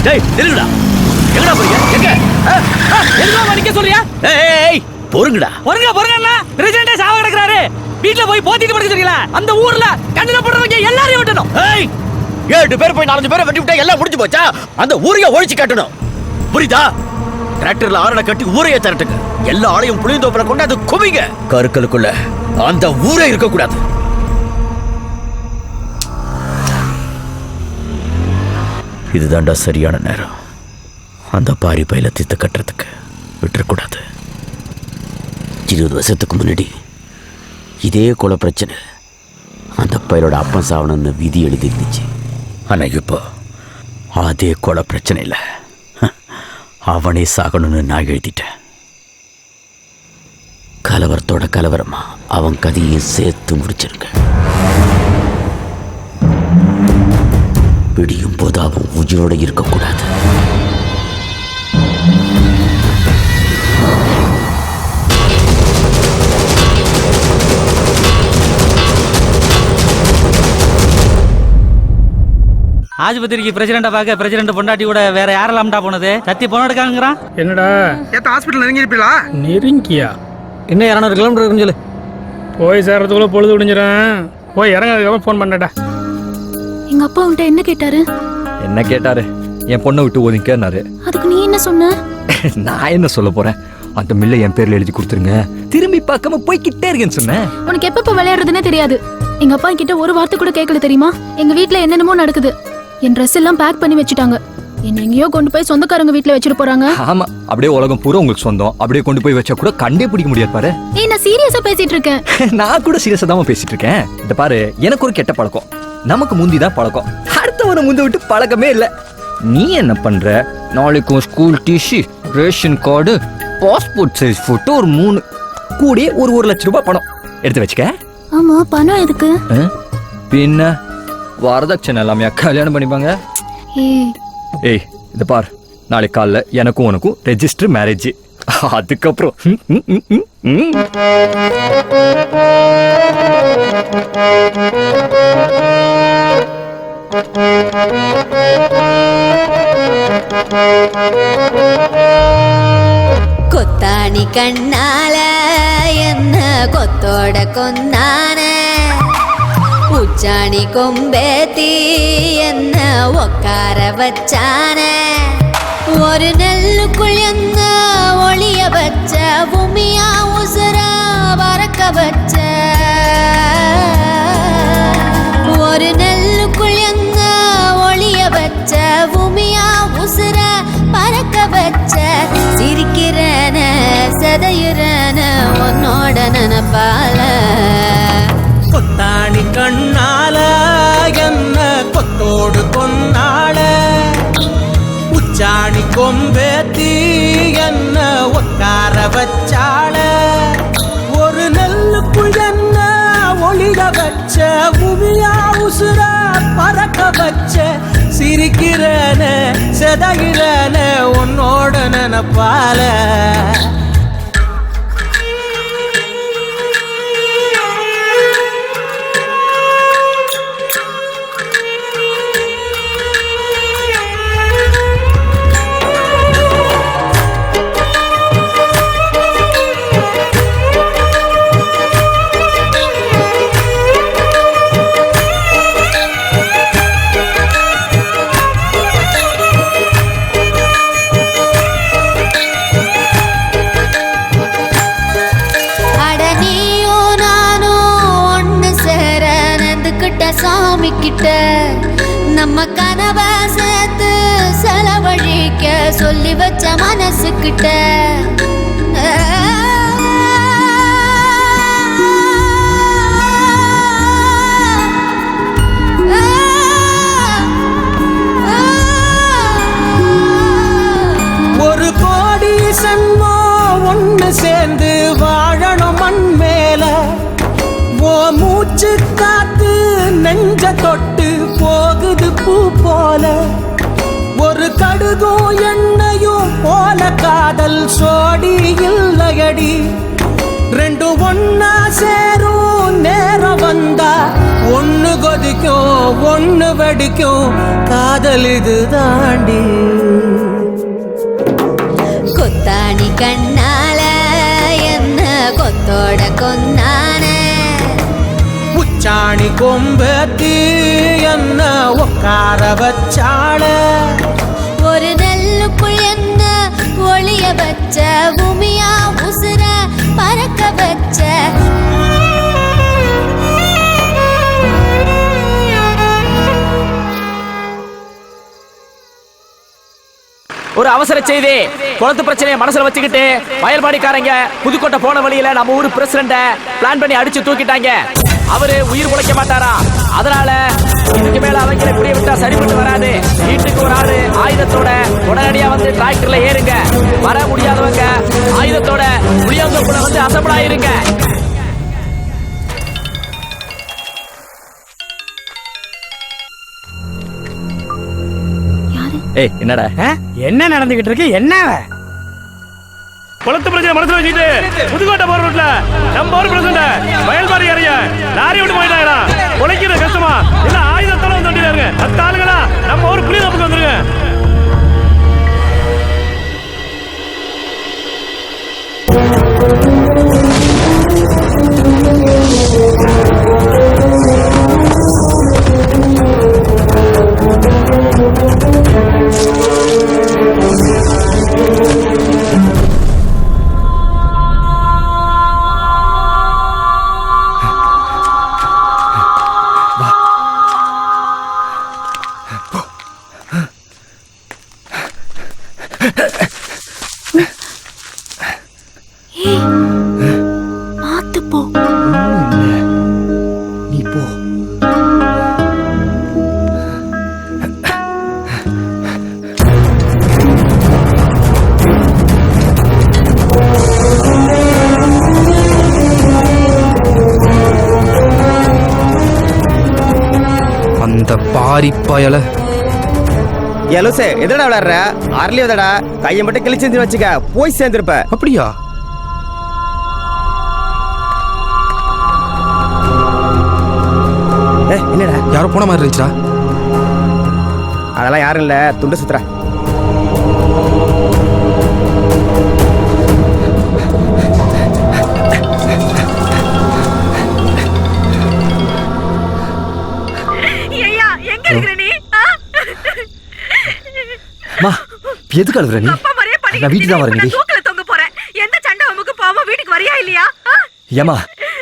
டேய் நில்லுடா. எங்கடா போறீங்க? எங்க? எதுக்கு வலிக்க சொல்றியா? ஏய் பொறுங்கடா. பொறுங்கண்ணா. பிரசிடென்ட் சாவ கிடக்குறாரு. வீட்ல போய் போத்திட்டு படுக்க சொல்றீங்களா? அந்த ஊர்ல கண்ணுல போடுறவங்க எல்லாரையும் வெட்டணும். ஏய் 7 பேர் போய் 4 பேரை வெட்டி விட்டா எல்லாம் முடிஞ்சு போச்சா? அந்த ஊரையே ஒழிச்சு கட்டணும். புரியுதா? டிராக்டர்ல ஆரணை கட்டி ஊரையே திரட்டுங்க. எல்லா ஆளையும் புளியந்தோப்புல கொண்டு அது குவிங்க. கருக்கலுக்குள்ள அந்த ஊரே இருக்க கூடாது. இதுதான்டா சரியான நேரம். அந்த பாரி பையில தித்த கட்டுறதுக்கு விட்டுறக்கூடாது. 20 வருஷத்துக்கு முன்னாடி இதே கொலை பிரச்சனை அந்த பையலோட அப்பன் சாவணும்னு விதி எழுதி இருந்துச்சு. ஆனா இப்போ அதே கொலை பிரச்சனை இல்லை, அவனே சாகணும்னு நான் எழுதிட்டேன். கலவரத்தோட கலவரமா அவன் கதையும் சேர்த்து முடிச்சிருங்க. விடியும் போது அவன் உயிரோட இருக்கக்கூடாது. ஆஸ்பத்திரிக்கு பிரசிடண்ட பார்க்க பிரசிடண்ட் பொண்டாட்டி கூட வேற யாரெல்லாம்டா போனது? சத்தி போன எடுக்காங்கிறான். என்னடா ஹாஸ்பிட்டல் நெருங்கிருப்பீங்களா? நெருங்கியா? இன்னும் 200 கிலோமீட்டர் இருக்குன்னு சொல்லு. போய் சேர்றதுக்குள்ள பொழுது விடிஞ்சிடும். போய் இறங்காதுக்கப்புறம் ஃபோன் பண்ணடா. எங்க அப்பா உன்ட்ட என்ன கேட்டாரு? என்ன கேட்டாரு? என் பொண்ணை விட்டு ஒதுங்கினாரு. அதுக்கு நீ என்ன சொன்ன? நான் என்ன சொல்ல போறேன்? அந்த மில்லை என் பேர்ல எழுதி கொடுத்துருங்க, திரும்பி பார்க்காம போய்கிட்டே இருக்கேன்னு சொன்னேன். உனக்கு எப்ப விளையாடுறதுன்னே தெரியாது. எங்க அப்பா கிட்ட ஒரு வார்த்தை கூட கேட்கல தெரியுமா? எங்க வீட்ல என்னென்னமோ நடக்குது. என் ட்ரெஸ் எல்லாம் பேக் பண்ணி வச்சுட்டாங்க. என்ன எங்கேயோ கொண்டு போய் சொந்தக்காரங்க வீட்ல வச்சிட்டு போறாங்க. ஆமா, அப்படியே உலகம் பூரா உங்களுக்கு சொந்தம். அப்படியே கொண்டு போய் வச்சா கூட கண்டே பிடிக்க முடியாது பாரு. ஏய் நான் சீரியஸா பேசிட்டு இருக்கேன். நான் கூட சீரியஸா தான் பேசிட்டு இருக்கேன். இந்த பாரு, எனக்கு ஒரு கெட்ட பழக்கம். நமக்கு முந்தி தான் பழக்கம், அடுத்தவனை முந்தி விட்டு பழக்கமே இல்லை. நீ என்ன பண்ற? நாளைக்கும் school DC, ration card, passport size photo ஒரு 3 கூடிய ஒரு 1 லட்சம் ரூபாய் பணம் எடுத்து வச்சுக்க. ஆமா, பணம் எதுக்கு? பின்ன வரதட்சணை எல்லாமே கல்யாணம் பண்ணிப்பாங்க. ஏய் இத பார், நாளைக்கு காலைல எனக்கும் உனக்கும் ரெஜிஸ்டர் மேரேஜ். அதுக்கப்புறம் கொத்தாணி கண்ணால என்ன கொத்தோட கொந்தான, உச்சாணி கொம்பேத்தி என்ன உக்கார வச்சான, ஒரு நெல்லுக்குள் என்ன ஒளிய வச்ச, பூமியா உசுர பறக்க வச்ச, ஒரு நெல்லுக்குள் என்ன ஒளிய வச்ச, பூமியா உசுர பறக்க வச்ச, சிரிக்கிறன சதையுறன உன்னோட நினப்பால, கொத்தாணி கண்ணால என்ன கொத்தோடு கொன்னாள, உச்சாணி கொம்பேத்தி என்ன உட்கார வச்சாள, ஒரு நெல்லுக்குள் என்ன ஒளிய வச்ச, பூமியா உசுர பறக்க வச்ச, சிரிக்கிறன செதகிறன உன்னோட நினப்பால. கிட்ட நம்ம கனவை சேர்த்து செலவழிக்க சொல்லி வச்ச மனசுக்கிட்ட ஒரு கோடி சென்மோ ஒண்ணு சேர்ந்து வாழணும் மண் மேல ஓ மூச்சு காத்து நெஞ்ச தொட்டு போகுது பூ போல ஒரு கடுகும் எண்ணெயும் போல காதல் சோடி இல்லையடி ரெண்டும் ஒன்னா சேரும் நேரம் வந்தா ஒண்ணு கொதிக்கும் ஒண்ணு வெடிக்கும் காதல் இது தாண்டி கொத்தாணி கண்ணால என்ன கொத்தோட கொந்தானே உச்சாணி கொம்பேத்தி என்ன உட்கார வச்சாள ஒரு நெல்லுக்குள் என்ன ஒளிய வச்ச பூமியா உசுர பறக்க வச்ச ஒரு அவசர செய்தி. குளத்து பிரச்சனையை மனசுல வச்சுக்கிட்டு வயல்பாடிக்காரங்க புதுக்கோட்டை போன வழியில நம்ம ஊர் பிரசிடண்ட பிளான் பண்ணி அடிச்சு தூக்கிட்டாங்க. அவரு உயிர் உழைக்க மாட்டாரா, அதனால இதுக்கு மேல அவங்களை புரிய விட்டா சரிப்பட்டு வராது. வீட்டுக்கு ஒரு ஆளு ஆயுதத்தோட உடனடியா வந்து டிராக்டர்ல ஏறுங்க. வர முடியாதவங்க ஆயுதத்தோட புளியந்தோப்புல வந்து அசம்பிள் ஆயிருங்க. ஏய் என்னடா என்ன நடந்துகிட்டு இருக்கு? என்ன குளத்து பிரச்சனை மனசுல வச்சுக்கிட்டு புதுக்கோட்டை போற ரோட்ல நம்ம ஊர் பிரசிடண்ட் வயல்பாடி அறிய லாரி விட்டு போயிட்டாங்களா? உழைக்கிறது கஷ்டமா இல்ல ஆயுதத்தோட வந்து வண்டியில இருங்க. 10 ஆளுங்களா நம்ம ஊர் புளியந்தோப்புக்கு வந்துருங்க. பார்த்து போ. நீ போ. அந்த பாரி பயல எலோசே எதடா விளையாடுற? அரளியோதடா கையை மட்டும் கிழிச்சு வச்சுக்க, போய் சேர்ந்துருப்ப. அப்படியா? என்னடா யாரோ போன மாதிரி இருந்துச்சா? அதெல்லாம் யாரும் இல்ல, துண்டு சுத்துற. எங்க இருக்கிற நீ? மா எதுக்கு அழுகுற நீ? நான் வீட்டுக்கு தான் வரேன். தூக்கல தொங்க போறேன். எந்த சண்டை உமக்கு பாவ வீட்டுக்கு வரியா இல்லையா? ஏமா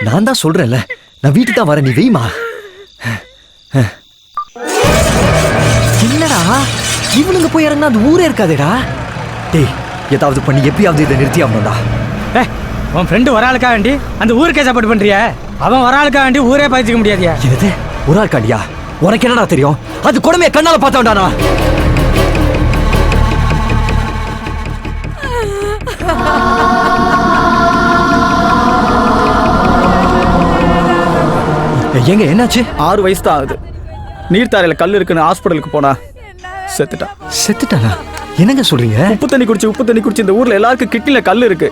நான் தான் சொல்றேன்ல, நான் வீட்டுக்கு தான் வரேன். நீ வெய்மா. என்னடா இவனுங்க போய் இறங்கினா அந்த ஊரே இருக்காதேடா. டேய் ஏதாவது பண்ணி எப்பயாவது இதை நிறுத்தி ஆகணும்டா. உன் ஃப்ரெண்டு ஒரு ஆளுக்கா வேண்டி அந்த ஊருக்கே சப்போர்ட் பண்றியா? அவன் ஒரு ஆளுக்கா வேண்டி ஊரே பாய்ச்சிக்க முடியாதியா? என்னது ஒரு ஆள் காண்டியா? உனக்கு என்னடா தெரியும்? அது கொடுமையை கண்ணால பார்த்தவன்டானா? எங்க என்னாச்சு? 6 வயசு தான் ஆகுது. நீர்த்தாரையில கல் இருக்குன்னு ஹாஸ்பிட்டலுக்கு போனா செத்துட்டா. செத்துட்டானா? என்னங்க சொல்றீங்க? உப்பு தண்ணி குடிச்சு இந்த ஊர்ல எல்லாருக்கும் கிட்னில கல் இருக்கு.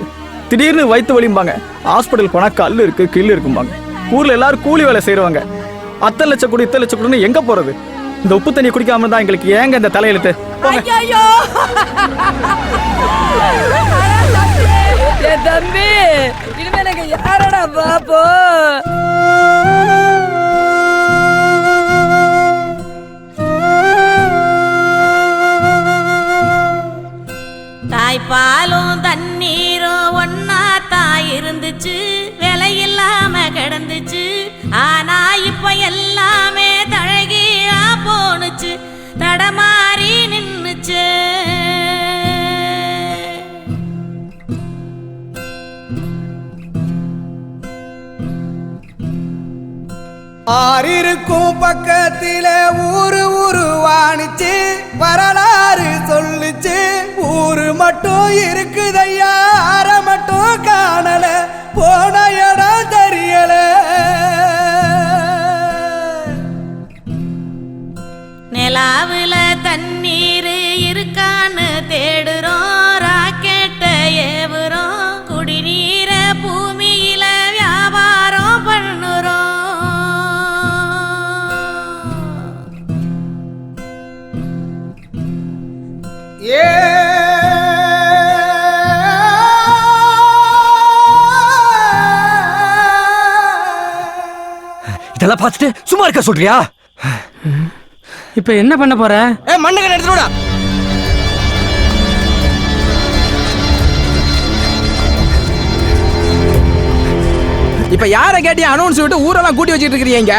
திடீர்னு வயிற்று வலிம்பாங்க. ஹாஸ்பிட்டல் போனா கல் இருக்கு கில்லு இருக்கும்பாங்க. ஊர்ல எல்லாரும் கூலி வேலை செய்யறவங்க. அத்தை லட்சம் கூட இத்தனை லட்சம் கூடன்னு எங்க போறது? இந்த உப்பு தண்ணி குடிக்காம தான் எங்களுக்கு ஏங்க இந்த தலையெழுத்து? தம்பி இனிமே எனக்கு யாரடா பாப்போ? தாய்ப்பாலும் தண்ணீரும் ஒன்னா தான் இருந்துச்சு, விலை இல்லாம கிடந்துச்சு. ஆனா இப்ப எல்லாமே தழகி தடமாறி நின்னுச்சு. ஆறிருக்கும் பக்கத்தில ஊரு உருவானிச்சு வரலாறு சொல்லுச்சு. ஊரு மட்டும் இருக்குதையா, அற மட்டும் காணல, போன இடம் தெரியல. நிலாவுல தண்ணீர் இருக்கான்னு தேடுறோம், ராக்கெட்ட ஏவுறோம், குடிநீர பூமியில வியாபாரம் பண்ணுறோம். இதெல்லாம் பார்த்துட்டு சும்மா இருக்க சொல்றியா? இப்ப என்ன பண்ண போற? மண்ணுக்கு எடுத்துடா. இப்ப யார கேட்டி அனௌன்ஸ் விட்டு ஊரெல்லாம் கூட்டி வச்சிட்டு இருக்கீங்க?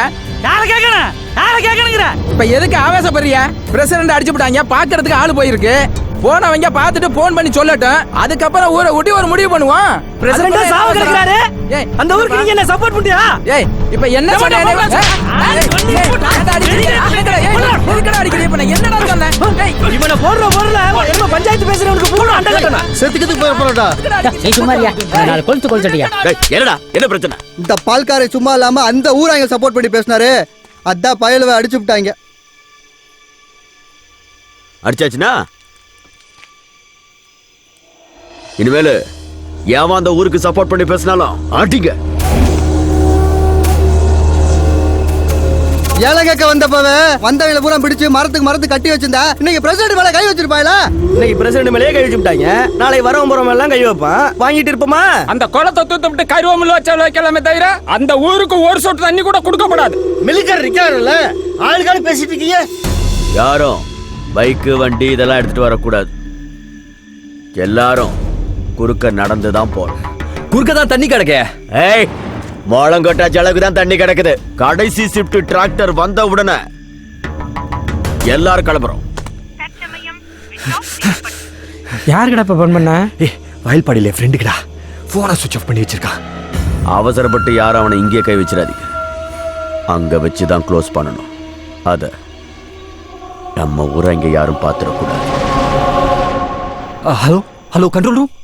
யார கேக்கணும்? யார கேக்கணுங்கற? இப்ப எதுக்கு ஆவேசப்படுறிய? பிரசிடென்ட் அடிச்சு விட்டாங்க, பாக்குறதுக்கு ஆளு போயிருக்கு. போனவங்க பார்த்துட்டு போன் பண்ணி சொல்லட்டும், அதுக்கப்புறம் ஊரை ஊட்டி ஒரு முடிவு பண்ணுவோம். பிரசிடென்ட் சாவு கிடக்குறாரு. ஏய், அந்த ஊருக்கு நீங்க என்ன சப்போர்ட் பண்ணியா? ஏய், இப்ப என்ன சொன்னே? இவனை போடுற என்ன பஞ்சாயத்து பேசுறவனுக்கு போன அண்ட கட்டணும். செத்துக்கிறதுக்கு போய் போறடா. நீ சும்மாரியா, நாலு கொளுத்து கொளுத்துட்டியா? என்னடா என்ன பிரச்சனை? இந்த பால்காரை சும்மா இல்லாம அந்த ஊராங்க சப்போர்ட் பண்ணி பேசினாரு, அதான் பயலுவை அடிச்சு விட்டாங்க. அடிச்சாச்சுன்னா இனிமேல் ஏமா அந்த ஊருக்கு சப்போர்ட் பண்ணி பேசினாலும் அடிங்க. ஏழை கேட்க வந்தப்பவே வந்தவங்களை பூரா பிடிச்சு மரத்துக்கு கட்டி வச்சிருந்தா இன்னைக்கு பிரசிடென்ட் மேல கை வச்சிருப்பாங்களா? இன்னைக்கு பிரசிடென்ட் மேலே கை வச்சுட்டாங்க, நாளை வரவன் போறவன் எல்லாம் கை வைப்பான். வாங்கிட்டு இருப்போமா? அந்த குளத்தை தூத்துட்டு கருவமில்ல வைக்கலாமே தவிர அந்த ஊருக்கு ஒரு சொட்டு தண்ணி கூட கொடுக்கப்படாது. மிலிட்டரி இருக்காருல்ல, ஆளுக்கான பேசிட்டு இருக்கீங்க. யாரும் பைக்கு வண்டி இதெல்லாம் எடுத்துட்டு வரக்கூடாது. எல்லாரும் குறுக்க நடந்துதான் போறோம். குறுக்க தான் தண்ணி கிடக்க. ஏய், மோளங்கொட்டா ஜலகு தான் தண்ணி கிடக்குது. கடைசி ஷிஃப்ட் டிராக்டர் வந்த உடனே எல்லாரும் கிளம்புறோம். யாருக்கடா இப்ப போன் பண்ண? வயல்பாடியில ஃப்ரெண்டுக்குடா, போனை சுவிட்ச் ஆஃப் பண்ணி வச்சிருக்கான். அவசரப்பட்டு யாரும் அவனை இங்கே கை வச்சிடாதீங்க. அங்க வச்சுதான் க்ளோஸ் பண்ணணும். அத நம்ம ஊரை இங்க யாரும் பார்த்துடக்கூடாது. Hello hello, control room.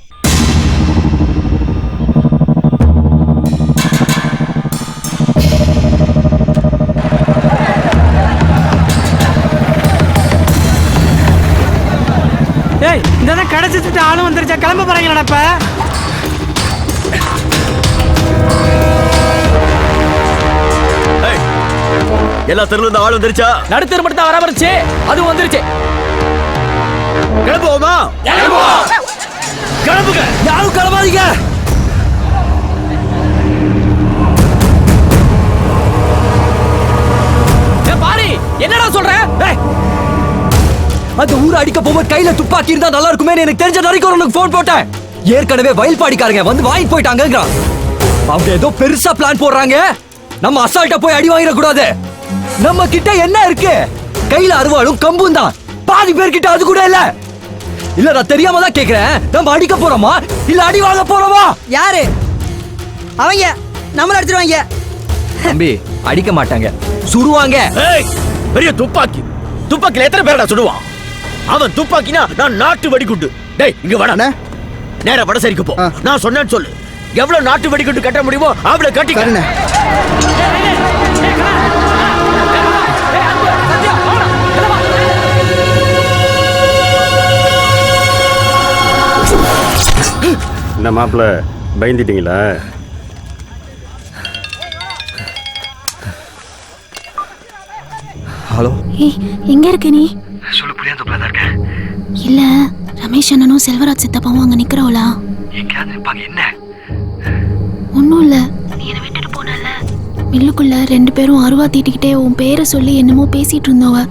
ஏய், இந்த கடைச்சிட்டு ஆளும் வந்துருச்சா? கிளம்ப போறாங்களாடா இப்ப? எல்லா தெருல இருந்து ஆள் வந்துருச்சா? நடுத்தர் மட்டும் தான் வரவருச்சு, அது வந்துருச்சு. கிளம்புவோமா? கிளம்புங்க, யாரும் கிளம்பாதீங்க. பாரி, என்னடா சொல்ற? அந்த ஊரை அடிக்க போகும்போது கையில துப்பாக்கி இருந்தா நல்லா இருக்குமே எனக்கு தெரிஞ்ச வரைக்கும் உனக்கு போன் போட்டேன். ஏற்கனவே வயல்பாடிக்காரங்க வந்து வாங்கி போயிட்டாங்க. அவங்க ஏதோ பெருசா பிளான் போடுறாங்க. நம்ம அசால்ட்டா போய் அடி வாங்கிட கூடாது. நம்ம கிட்ட என்ன இருக்கு? கையில அருவாளும் கம்பும் தான். பாதி பேர்கிட்ட அது கூட இல்ல. இல்ல, நான் தெரியாம தான் கேக்குறேன். நம்ம அடிக்க போறோமா இல்ல அடி வாங்க போறோமா? யாரு அவங்க? நம்மள அடிச்சிருவாங்க. தம்பி, அடிக்க மாட்டாங்க, சுடுவாங்க. பெரிய துப்பாக்கி. துப்பாக்கில எத்தனை பேரடா சுடுவான்? அவன் துப்பாக்கினா நான் நாட்டு வெடிகுண்டு. டேய், இங்க வாடா. நேரா வடசேரிக்கு போ. நான் சொன்னேன்னு சொல்லு. எவ்வளவு நாட்டு வெடிகுண்டு கட்ட முடியுமோ அவ்வளவு கட்டிக்க. என்ன மாப்பிள்ள, பயந்துட்டீங்களா? ஹலோ, ஏய், எங்க இருக்க நீ? சொல்லு, புரியாதப்பல தான் இருக்கேன். இல்ல, ரமேஷ் அண்ணனும் செல்வராஜ் சித்தப்பாவும் அங்க நிக்கிறோம்ல. எங்கயாவது நிப்பாங்க. என்ன? ஒண்ணும் இல்ல, நீ என்ன விட்டுட்டு போனல, மில்லுக்குள்ள 2 பேரும் அருவா தீட்டிக்கிட்டே உன் பேரை சொல்லி என்னமோ பேசிட்டு இருந்தவ.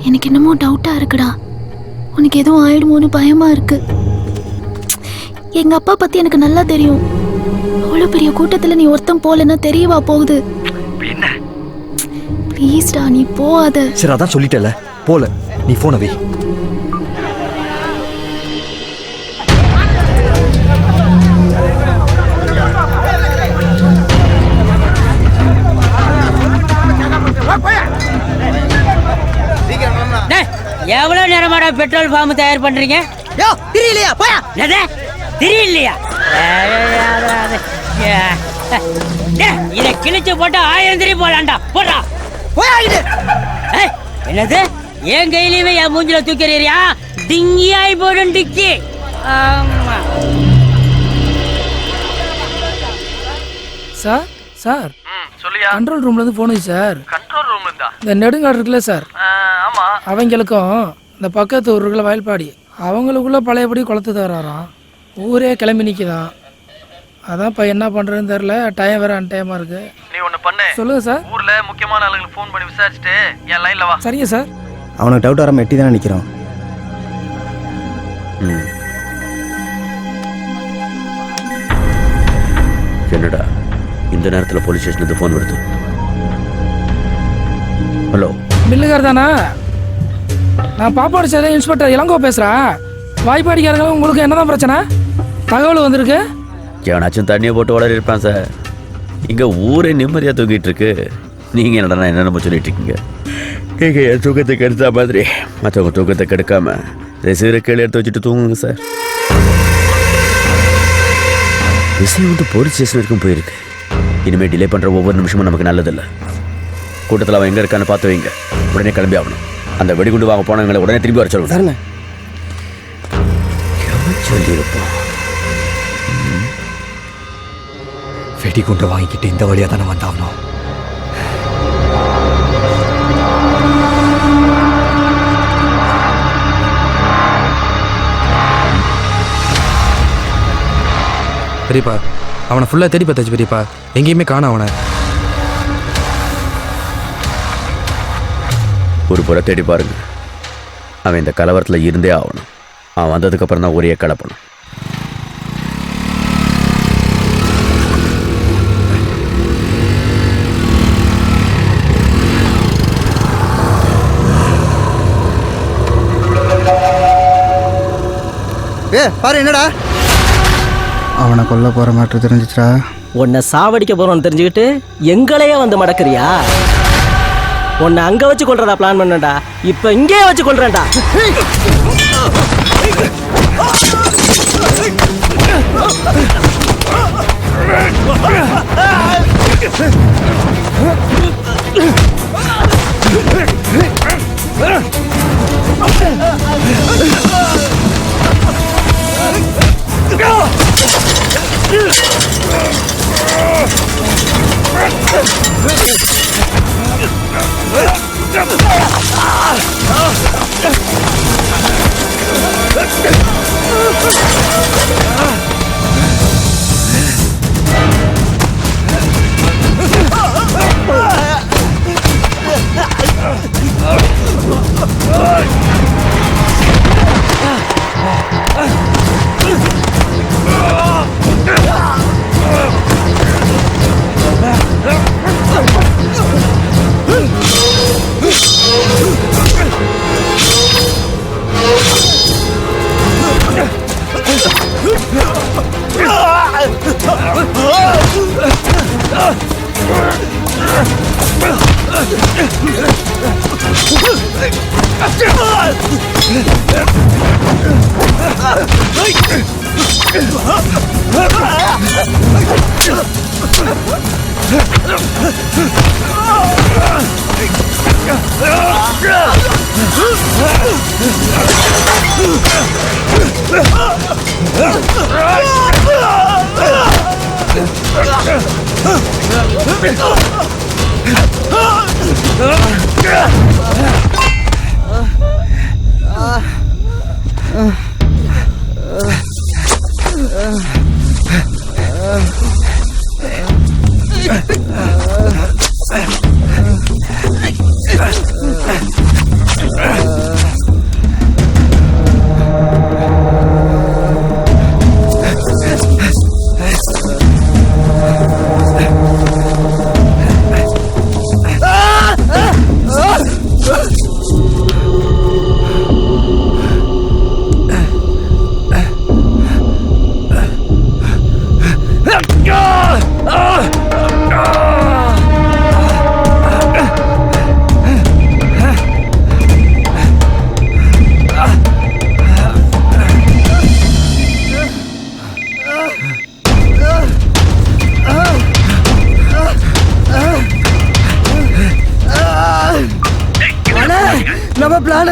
எனக்கு என்னமோ டவுட்டா இருக்குடா. உனக்கு எதுவும் ஆயிடுமோன்னு பயமா இருக்கு. எங்க அப்பா பத்தி எனக்கு நல்லா தெரியும். அவ்வளவு பெரிய கூட்டத்துல நீ ஒருத்தன் போலன்னா தெரியவா போகுது? என்ன? ப்ளீஸ்டா, நீ போகாத. சரி, அதான் சொல்லிட்டல, போல நீ போன வை. எவ்வளவு நேரமாடா பெட்ரோல் ஃபார்ம் தயார் பண்றீங்க? தெரியலையா போயா தெரியலையா? இதை கிழிச்சு போட்டா 1000 திரி போலாண்டா. போடா என்னது என் கையிலயுமே என் மூஞ்சில தூக்கிறீரியா? டிங்கியாய் போடும் டிக்கி. ஆமா சார் சார் சொல்லியா? கண்ட்ரோல் ரூம்ல இருந்து போனுது சார். கண்ட்ரோல் ரூம்ல இருந்தா? இந்த நெடுங்காடு இருக்குல்ல சார், ஆமா, அவங்களுக்கும் இந்த பக்கத்து ஊருக்குள்ள வயல்பாடி அவங்களுக்குள்ள பழையபடி குளத்து தராராம். ஊரே கிளம்பி நிற்கிதான். அதான் இப்போ என்ன பண்ணுறதுன்னு தெரில. டைம் வேறு அன்டைமாக இருக்கு. நீ ஒன்று பண்ணு. சொல்லுங்க சார். ஊரில் முக்கியமான ஆளுங்களுக்கு ஃபோன் பண்ணி விசாரிச்சுட்டு என் லைனில் வா. சரிங்க சார். அவனுக்கு டவுட் வராமல் எட்டி தானே நிற்கிறோம். என்னடா இந்த நேரத்தில் போலீஸ் ஸ்டேஷனுக்கு ஃபோன் வருது? ஹலோ, மில்லுகார் தானா? நான் பாப்பாடு சேர இன்ஸ்பெக்டர் இளங்கோ பேசுகிறேன். வாய்ப்பாடிக்காரங்க உங்களுக்கு என்னதான் பிரச்சனை? தகவல் வந்திருக்கு. எவனாச்சும் தண்ணியை போட்டு வளர இருப்பான் சார். இங்கே ஊரே நிம்மதியாக தூங்கிட்டு இருக்கு. நீங்கள் என்னடா என்னென்ன சொல்லிட்டு இருக்கீங்க? நீங்கள் என் தூக்கத்தை கெடுத்தா மாதிரி மற்றவங்க தூக்கத்தை கெடுக்காம ரிசீவரை கீழே எடுத்து வச்சுட்டு தூங்குங்க சார். விஷயம் வந்து போலீஸ் ஸ்டேஷன் வரைக்கும் போயிருக்கு. இனிமேல் டிலே பண்ணுற ஒவ்வொரு நிமிஷமும் நமக்கு நல்லதில்லை. கூட்டத்தில் அவன் எங்கே இருக்கான்னு பார்த்து வைங்க. உடனே கிளம்பி ஆகணும். அந்த வெடிகுண்டு வாங்க போனவங்களை உடனே திரும்பி வர சொல்லணும். சொல்லியிருப்போம். வெடிகுண்டை வாங்கிக்கிட்டு இந்த வழியாக தானே வந்தாகணும். பெரியப்பா அவனை ஃபுல்லாக தேடி பார்த்தாச்சு பெரியப்பா, எங்கேயுமே காணோம் அவனை. ஒரு புற தேடி பாருங்க. அவன் இந்த கலவரத்தில் இருந்தே ஆகணும். அவன் வந்ததுக்கப்புறம் தான் ஒரே கலப்பணும். பாரு என்னடா அவனை கொல்ல போற மாற்று தெரிஞ்சிச்சா? உன்னை சாவடிக்க போறோம்னு தெரிஞ்சுக்கிட்டு எங்களையே வந்து மடக்குறியா? உன்னை அங்க வச்சு கொள்றதா பிளான் பண்ணடா. இப்ப இங்கே வச்சு கொள்றேன்டா.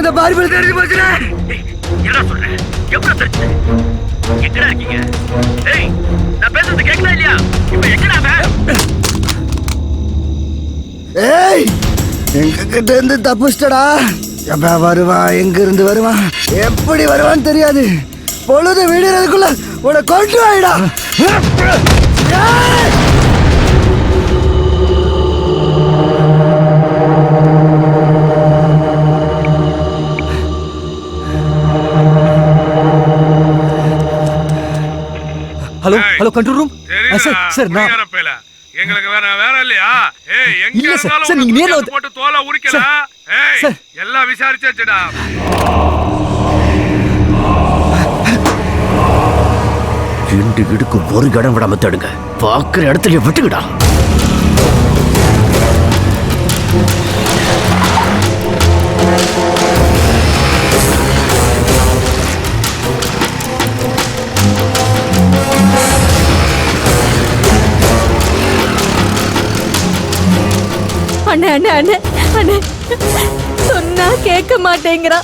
அந்த பார்பிள் தெரிஞ்சு போச்சுடா. என்ன சொல்றேன்? எவ்வளவு தெரிஞ்சு? எங்கடா இருக்கீங்க? ஏய், நான் பேசுறது கேக்குதா இல்லையா? இப்ப எங்கடா அவன்? ஏய், எங்க கிட்ட இருந்து தப்புச்சிட்டடா. எப்ப வருவான், எங்க இருந்து வருவான், எப்படி வருவான்னு தெரியாது. பொழுது விடுறதுக்குள்ள உன கொண்டு வாயிடா. Hello hello control room sir sir நான் எங்களுக்கு வேற இல்லையா? ஏய், எங்க இல்ல சார், இருந்தாலும் சார், நீங்க நேர்ல வந்து- போட்டு தோலை உரிக்கல. ஏய், சார். எல்லாம் விசாரிச்சாச்சுடா. ரெண்டு இடுக்கு ஒரு இடம் விடாம தடுங்க. பாக்குற இடத்துல விட்டுக்கிடா. அண்ணே அண்ணே அண்ணே அண்ணே, சொன்னா கேட்க மாட்டேங்கிறான்.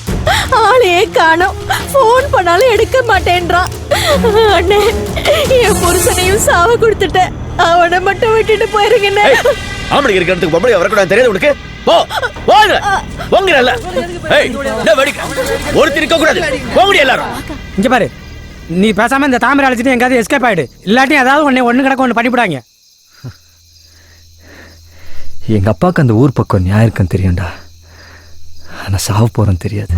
ஆளையே காணோம். போன் பண்ணாலும் எடுக்க மாட்டேன்றான். அண்ணே, என் புருஷனையும் சாவ கொடுத்துட்டேன். அவனை மட்டும் விட்டுட்டு போயிருங்கண்ணே. ஆம்பளை இருக்கிறதுக்கு பொம்பளை வரக்கூடாது தெரியாது உனக்கு? போ போங்க போங்கல. ஏய், என்ன வெடிக்க? ஒருத்தர் இருக்க கூடாது. போங்கடி எல்லாரும். இங்க பாரு, நீ பேசாம இந்த தாமரை அழைச்சிட்டு எங்காவது எஸ்கேப் ஆயிடு. இல்லாட்டி ஏதாவது ஒண்ணு கிடக்க ஒன்று பண்ணிவிடாங்க. எங்க அப்பாவுக்கு அந்த ஊர் பக்கம் நியாயம் இருக்குன்னு தெரியும்டா. ஆனா சாவ போறேன்னு தெரியாது.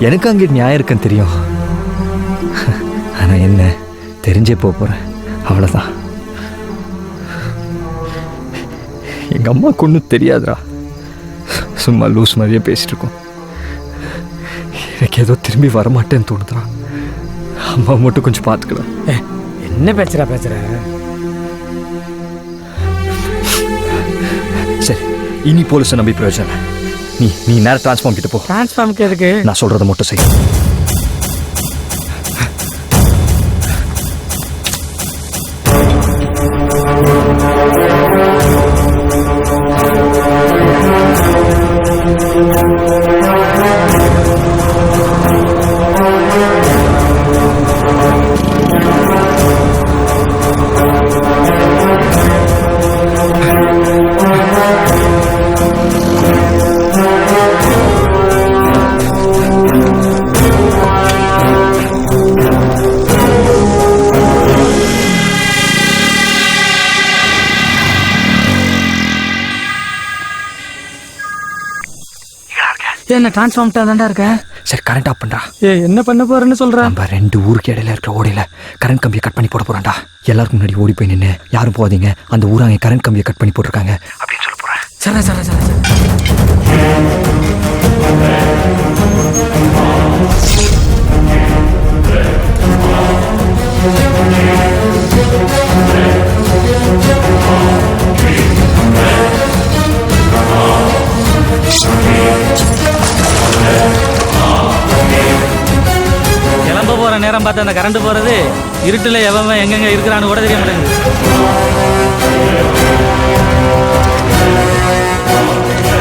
எனக்கு அங்கே நியாயம் இருக்குன்னு தெரியும். ஆனா என்ன தெரிஞ்சே போறேன், அவ்வளவுதான். எங்க அம்மாவுக்கு ஒன்றும் தெரியாதுடா. சும்மா லூஸ் மாதிரியே பேசிட்டு இருக்கோம். எனக்கு ஏதோ திரும்பி வரமாட்டேன்னு தோணுதுடா. அம்மா மட்டும் கொஞ்சம் பார்த்துக்கலாம். என்ன பேசுற சரி, இனி போலீஸை நம்பி பிரயோஜனம். நீ நேரம் டிரான்ஸ்ஃபார்ம் கிட்ட போ. டிரான்ஸ்ஃபார்முக்கு எதுக்கு? நான் சொல்றதை மட்டும் செய். என்ன டிரான்ஸ்ஃபார்ம் தான்டா இருக்க? சரி, கரண்ட் ஆஃப் பண்றா. என்ன பண்ண போறேன்னு சொல்ற? நம்ம ரெண்டு ஊருக்கு இடையில இருக்கிற ஓடையில கரண்ட் கம்பியை கட் பண்ணி போட போறான்டா. எல்லாருக்கும் முன்னாடி ஓடி போய் நின்று, யாரும் போகாதீங்க, அந்த ஊராங்க கரண்ட் கம்பியை கட் பண்ணி போட்டிருக்காங்க அப்படின்னு சொல்ல போறேன். கிளம்ப போற நேரம் பார்த்து அந்த கரண்ட் போறது, இருட்டுல எவன் எங்கெங்க இருக்கிறான்னு கூட தெரிய மாட்டேங்குது.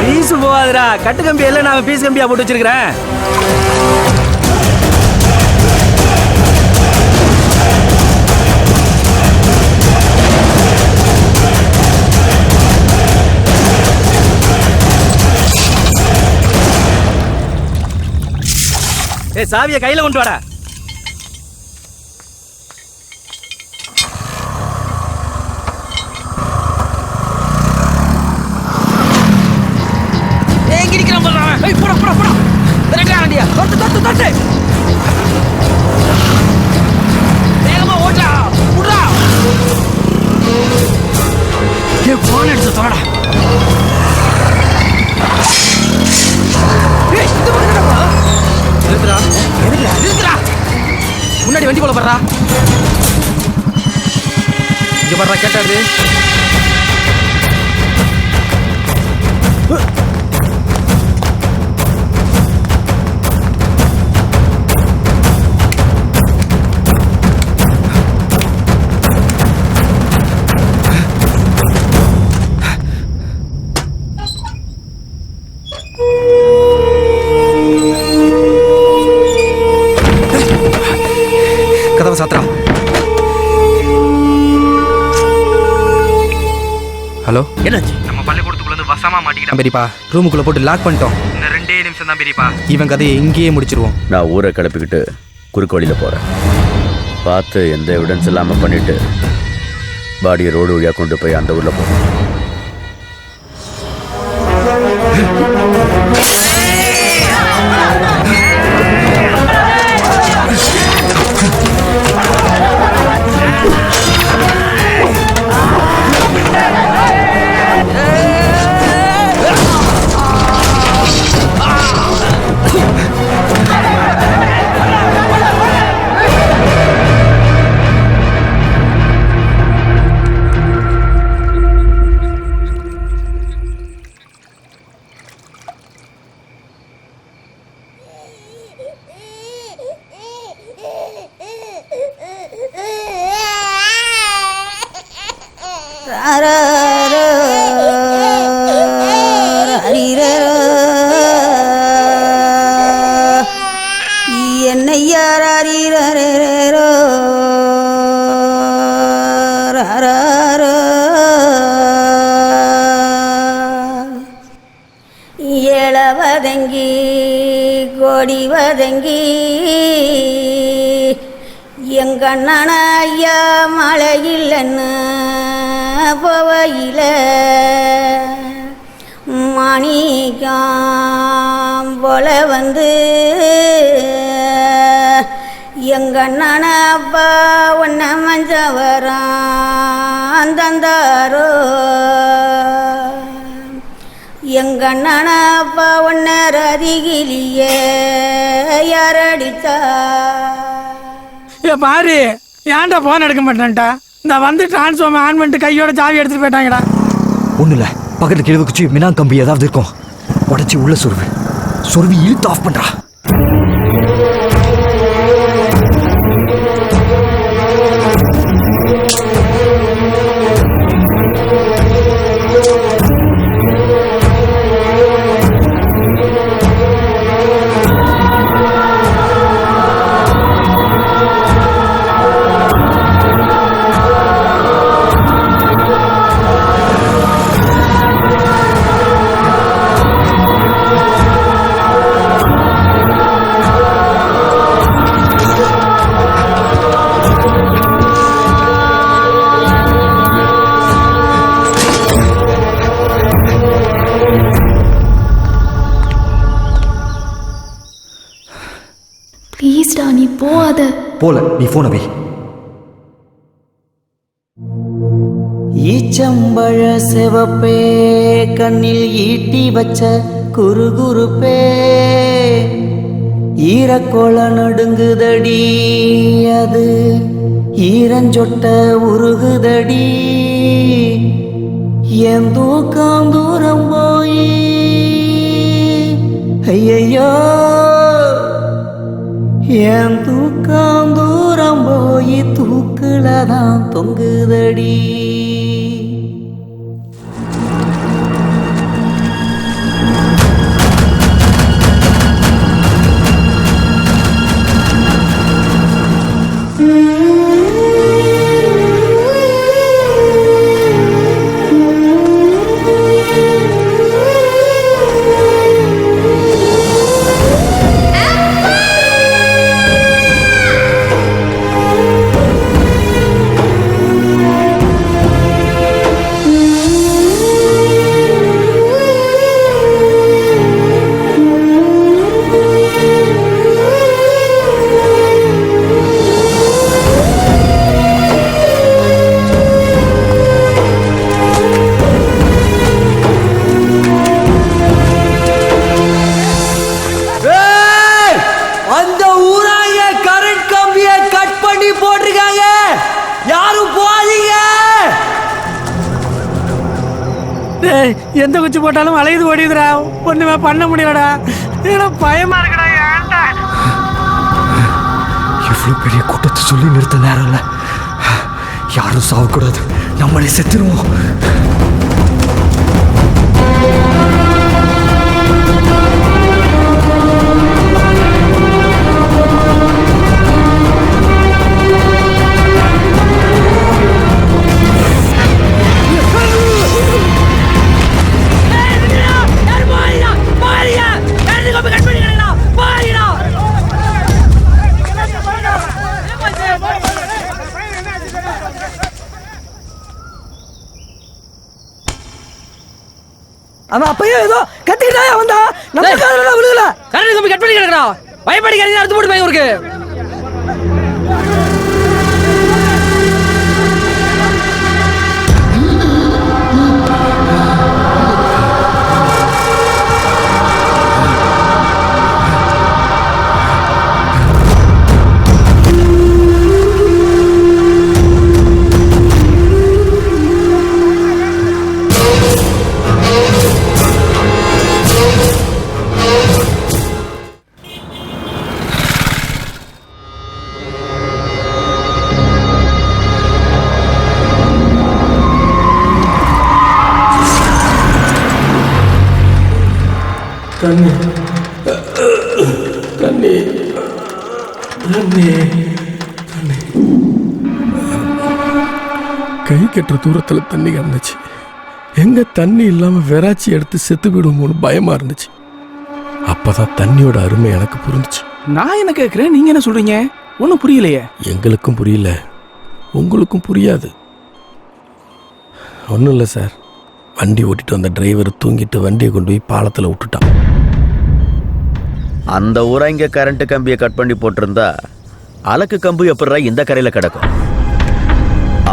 பீஸ் போகாதுடா. கட்டு கம்பி எல்லாம் நான் பீஸ் கம்பியா போட்டு வச்சிருக்கிறேன். சாவியை கையில கொண்டு வாடா. முன்னாடி வண்டி போல படுறா. இங்க படுறா, கேட்டாது. கதவை சாத்துறா. ஹலோ, என்னாச்சு? நம்ம பள்ளிக்கூடத்துக்குள்ள இருந்து வசமா மாட்டிக்கிட்டான் பெரியப்பா. ரூமுக்குள்ள போட்டு லாக் பண்ணிட்டோம். இன்னும் 2 நிமிஷம் தான் பெரியப்பா. இவன் கதையை எங்கேயே முடிச்சிருவோம். நான் ஊரை கிளப்பிக்கிட்டு குறுக்கு வழியில் போகிறேன். பார்த்து எந்த எவிடன்ஸ் இல்லாமல் பண்ணிட்டு பாடியை ரோடு வழியாக கொண்டு போய் அந்த ஊரில் போகிறேன். ஏழவதங்கி கொடிவதங்கி எங்கண்ணன ஐயா மழையில்லைன்னு போவையில் மாணிக்கம் போல வந்து எங்கண்ணன அப்பா ஒன்ன மஞ்சவரம் தந்தாரோ. எங்கண்ணன அப்பா ஒன்ன ரதிகிலியே யாரடிச்சா? பாரு, ஏன்டா போன் எடுக்க மாட்டேன்ட்டா? இந்த வந்து டிரான்ஸ்ஃபார்மர் ஆன் பண்ணிட்டு கையோட சாவி எடுத்துட்டு போயிட்டாங்கடா. ஒன்றும் இல்லை, பக்கத்து கிழவு குச்சி மினா கம்பி ஏதாவது இருக்கும், உடச்சி உள்ள சொருவி இழுத்து ஆஃப் பண்ணுறா. ப்ளீஸ்டா, நீ போகாத. போல, நீ போன வை. ஈச்சம்பழ செவப்பே கண்ணில் ஈட்டி வச்ச குறுகுறுப்பே ஈரக்கோள நடுங்குதடி, அது ஈரஞ்சொட்ட உருகுதடி. என் தூக்கம் தூரம் போய் ஐயையோ, என் தூக்கம் தூரம் போய் தூக்குலதான் தொங்குதடி. எந்த குச்சி போட்டாலும் அலையுது ஓடிதுடா, ஒண்ணுமே பண்ண முடியலடா. பயமா இருக்குடா. ஏன்டா இவ்வளவு பெரிய கூட்டத்தை சொல்லி நிறுத்த நேரம் இல்ல. யாரும் சாவக்கூடாது, நம்மளே செத்துருவோம். அவன் அப்பயே ஏதோ கத்திக்கிட்டாயா வந்தா நம்ம காதுல விழுகல. கரண்ட் கம்பி கட் பண்ணி கிடக்குறா. பயப்படிக்காதீங்க, அடுத்து போட்டு பயம் இருக்கு. தண்ணி தண்ணி தண்ணி தண்ணி கை கட்டுற தூரத்துல தண்ணி கிடந்துச்சு. எங்க தண்ணி இல்லாம வெறாச்சி எடுத்து செத்து விடுமோன்னு பயமா இருந்துச்சு. அப்பதான் தண்ணியோட அருமை எனக்கு புரிஞ்சுச்சு. நான் என்ன கேட்கிறேன், நீங்க என்ன சொல்றீங்க? ஒன்றும் புரியலையே. எங்களுக்கும் புரியல, உங்களுக்கும் புரியாது. ஒன்றும் இல்லை சார், வண்டி ஓட்டிட்டு வந்த டிரைவர் தூங்கிட்டு வண்டியை கொண்டு போய் பாலத்தில் விட்டுட்டான். அந்த ஊராங்க கரண்ட் கம்பியை கட் பண்ணி போட்டிருந்தா அலக்கு கம்பு எப்படா இந்த கரையில கிடக்கும்?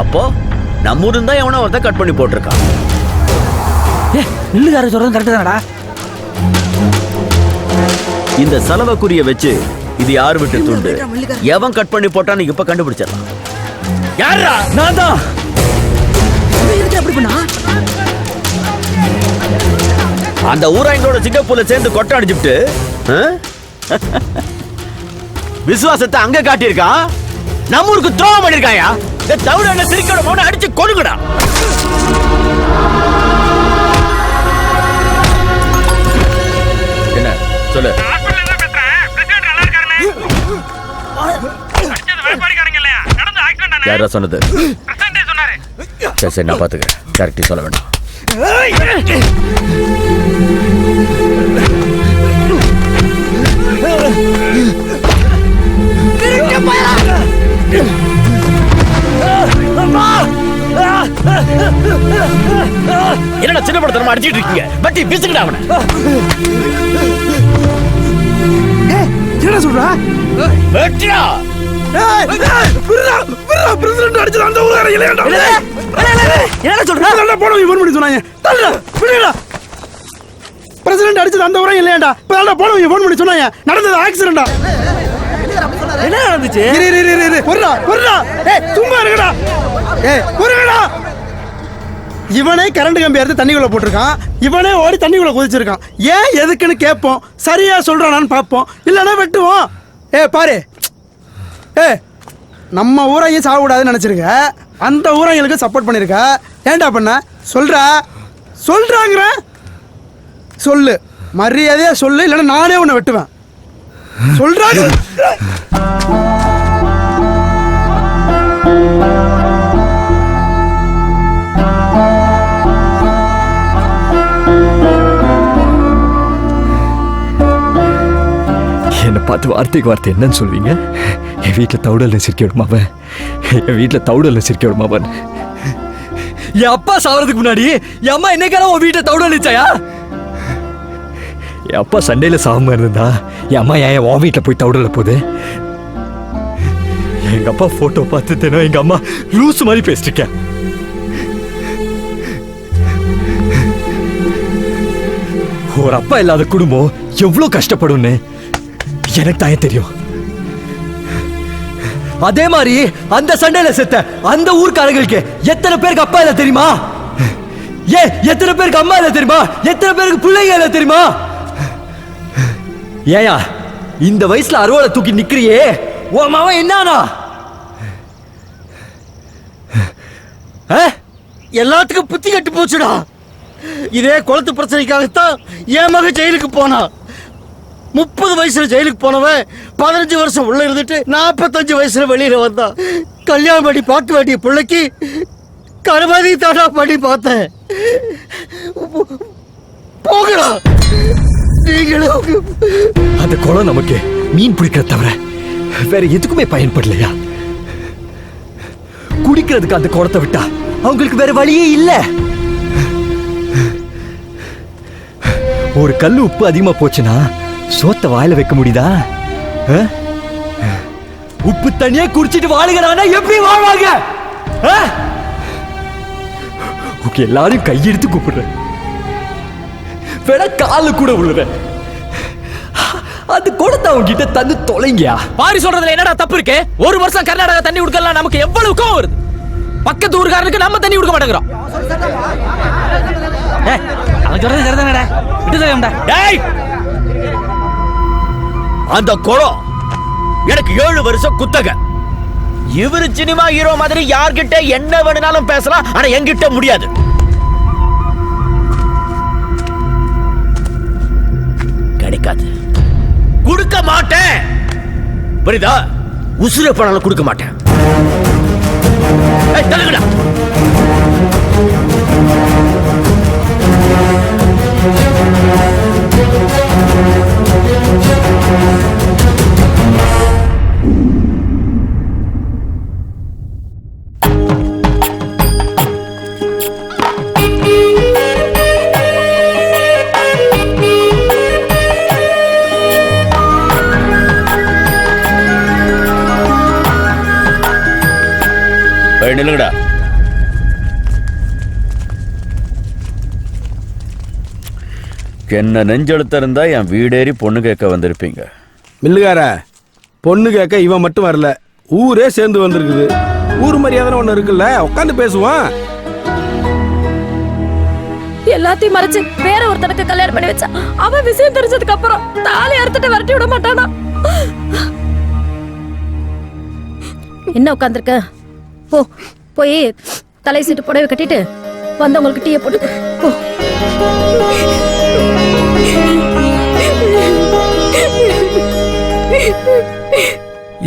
அப்போ நம்ம ஊரு தான் எவனோ ஒருத்தன் கட் பண்ணி போட்டிருக்கான். நில்லுகார சொல்றது கரெக்ட் தானடா. இந்த செலவக்குரிய வச்சு இது யார் விட்டு துண்டு, எவன் கட் பண்ணி போட்டான்னு இப்ப கண்டுபிடிச்சிடலாம். யாரா? நான் தான். எப்படி பண்ணா? அந்த ஊராங்களோட சிங்கப்பூர்ல சேர்ந்து கொட்டை அடிச்சுட்டு விசுவாசத்தை அங்க காட்டியிருக்கான். நம்ம ஊருக்கு துரோகம் பண்ணிருக்காயா? இந்த தவிர சிரிக்கோட போன அடிச்சு கொடுங்கடா. என்ன சொல்லு? யாரா சொன்னது? சரி சரி, நான் பாத்துக்கிறேன். கரெக்டா சொல்ல வேண்டாம். என்னடா சின்ன படத்தனமா அடிச்சிட்டு இருக்கீங்க? பட்டி பிசுங்கடா அவனை. என்ன சொல்றா? வெட்டிடா. பிரசிடென்ட் அடிச்சது அந்த ஊரார இல்லையாடா? என்ன சொல்றா? அதெல்லாம் போனவங்க ஃபோன் பண்ணி சொன்னாங்க. தள்ளுடா, விடுடா. பிரசிடென்ட் அடிச்சது அந்த ஊரா இல்லையாடா? இப்ப போனவங்க ஃபோன் பண்ணி சொன்னாங்க. நடந்தது ஆக்சிடென்ட்டா? என்ன நடந்துச்சு? சும்மா இருங்கடா. இவனே கரண்ட் கம்பி எடுத்து தண்ணிக்குள்ள போட்டிருக்கான். இவனே ஓடி தண்ணிக்குள்ள குதிச்சிருக்கான். ஏன் எதுக்குன்னு கேட்போம். சரியா சொல்றானான்னு பார்ப்போம், இல்லைன்னா வெட்டுவோம். பாரு, நம்ம ஊரையும் சாகக்கூடாதுன்னு நினைச்சிருக்க, அந்த ஊரைங்களுக்கு சப்போர்ட் பண்ணிருக்க. ஏன்டா பண்ண? சொல்றாங்கிற சொல்லு, மரியாதையா சொல்லு, இல்லைன்னா நானே உன்னை வெட்டுவேன். சொல்றாங்க. என்னை பார்த்து வார்த்தைக்கு வார்த்தை என்னன்னு சொல்வீங்க? என் வீட்டில் தவுடல் சிரிக்க விடுமாவன், என் வீட்டில் தவுடல் சிரிக்க விடுமாவன். என் அப்பா சாவறதுக்கு முன்னாடி என் அம்மா என்னைக்கான உன் வீட்டை தவுடல் நிச்சாயா? என் அப்பா சண்டையில சாகாம இருந்தா என் அம்மா ஏன் உன் வீட்டில் போய் தவுடல போகுது? எங்க அப்பா போட்டோ பார்த்துட்டேனோ எங்க அம்மா லூஸ் மாதிரி பேசிருக்கேன். ஒரு அப்பா இல்லாத குடும்பம் எவ்வளவு கஷ்டப்படும்னு எனக்கு தான் தெரியும். அதே மாதிரி அந்த சண்டையில செத்த அந்த ஊர்க்காரங்களுக்கு எத்தனை பேருக்கு அப்பா இல்ல தெரியுமா? எத்தனை பேருக்கு அம்மா இல்ல தெரியுமா? எத்தனை பேருக்கு பிள்ளைங்க இல்ல தெரியுமா? ஏயா இந்த வயசுல அறுவலை தூக்கி நிக்கிறியே, உன் மாவன் என்னானா? எல்லாத்துக்கும் புத்தி கட்டு போச்சுடா. இதே குளத்து பிரச்சனைக்காகத்தான் என் மக ஜெயிலுக்கு போனா. 30 வயசுல ஜெயிலுக்கு போனவன் 15 வருஷம் உள்ள இருந்துட்டு 45 வயசுல வெளியில வந்தான். கல்யாணம் பண்ணி பார்க்க வேண்டிய பிள்ளைக்கு கருமாதி தாடா பண்ணி பார்த்தேன். போகடா நீங்களும். அந்த குளம் நமக்கு மீன் பிடிக்கிறத தவிர வேற எதுக்குமே பயன்படலையா? குடிக்கிறதுக்கு அந்த குளத்தை விட்டா அவங்களுக்கு வேற வழியே இல்ல. ஒரு கல்லு உப்பு அதிகமா போச்சுன்னா சோத்த வாயில வைக்க முடியுதா? உப்பு தண்ணியே குடிச்சிட்டு வாழுகிறானா எப்படி வாழ்வாங்க? எல்லாரும் கையெடுத்து கூப்பிடுறேன், வேணா கால கூட விழுறேன். அது கொடுத்த அவங்க கிட்ட தந்து தொலைங்கயா. பாரி சொல்றதுல என்னடா தப்பு இருக்கு? ஒரு வருஷம் கர்நாடகா தண்ணி கொடுக்கலாம், நமக்கு எவ்வளவு கோவம் வருது. பக்கத்து ஊர்காரனுக்கு நம்ம தண்ணி கொடுக்க மாட்டேங்கிறோம். அவன் சொல்றது சரிதானடா, விட்டுதா? டேய், அந்த குளம் எனக்கு 7 வருஷம் குத்தகை. இவரு சினிமா ஹீரோ மாதிரி யார்கிட்ட என்ன வேணும்னாலும் பேசலாம், ஆனா என்கிட்ட முடியாது. கிடைக்காது, கொடுக்க மாட்டேன். புரியுதா? உசுர பணம் கொடுக்க மாட்டேன். தள்ளுங்கடா. நில்லுங்கடா. என்ன நெஞ்செழுத்த இருந்தா என் வீடேறி பொண்ணு கேட்க வந்திருப்பீங்க. மில்லுகார, பொண்ணு கேட்க இவன் மட்டும் வரல, ஊரே சேர்ந்து வந்திருக்குது. ஊர் மரியாதை ஒண்ணு இருக்குல்ல, உட்காந்து பேசுவான். எல்லாத்தையும் மறைச்சு வேற ஒருத்தனுக்கு கல்யாணம் பண்ணி வச்சா அவன் விஷயம் தெரிஞ்சதுக்கு அப்புறம் தாலி அறுத்துட்டு விரட்டி விட மாட்டானா? என்ன உட்காந்துருக்க? போ, போய் தலை சீட்டு புடவை கட்டிட்டு வந்தவங்களுக்கு டீயை போட்டு போ.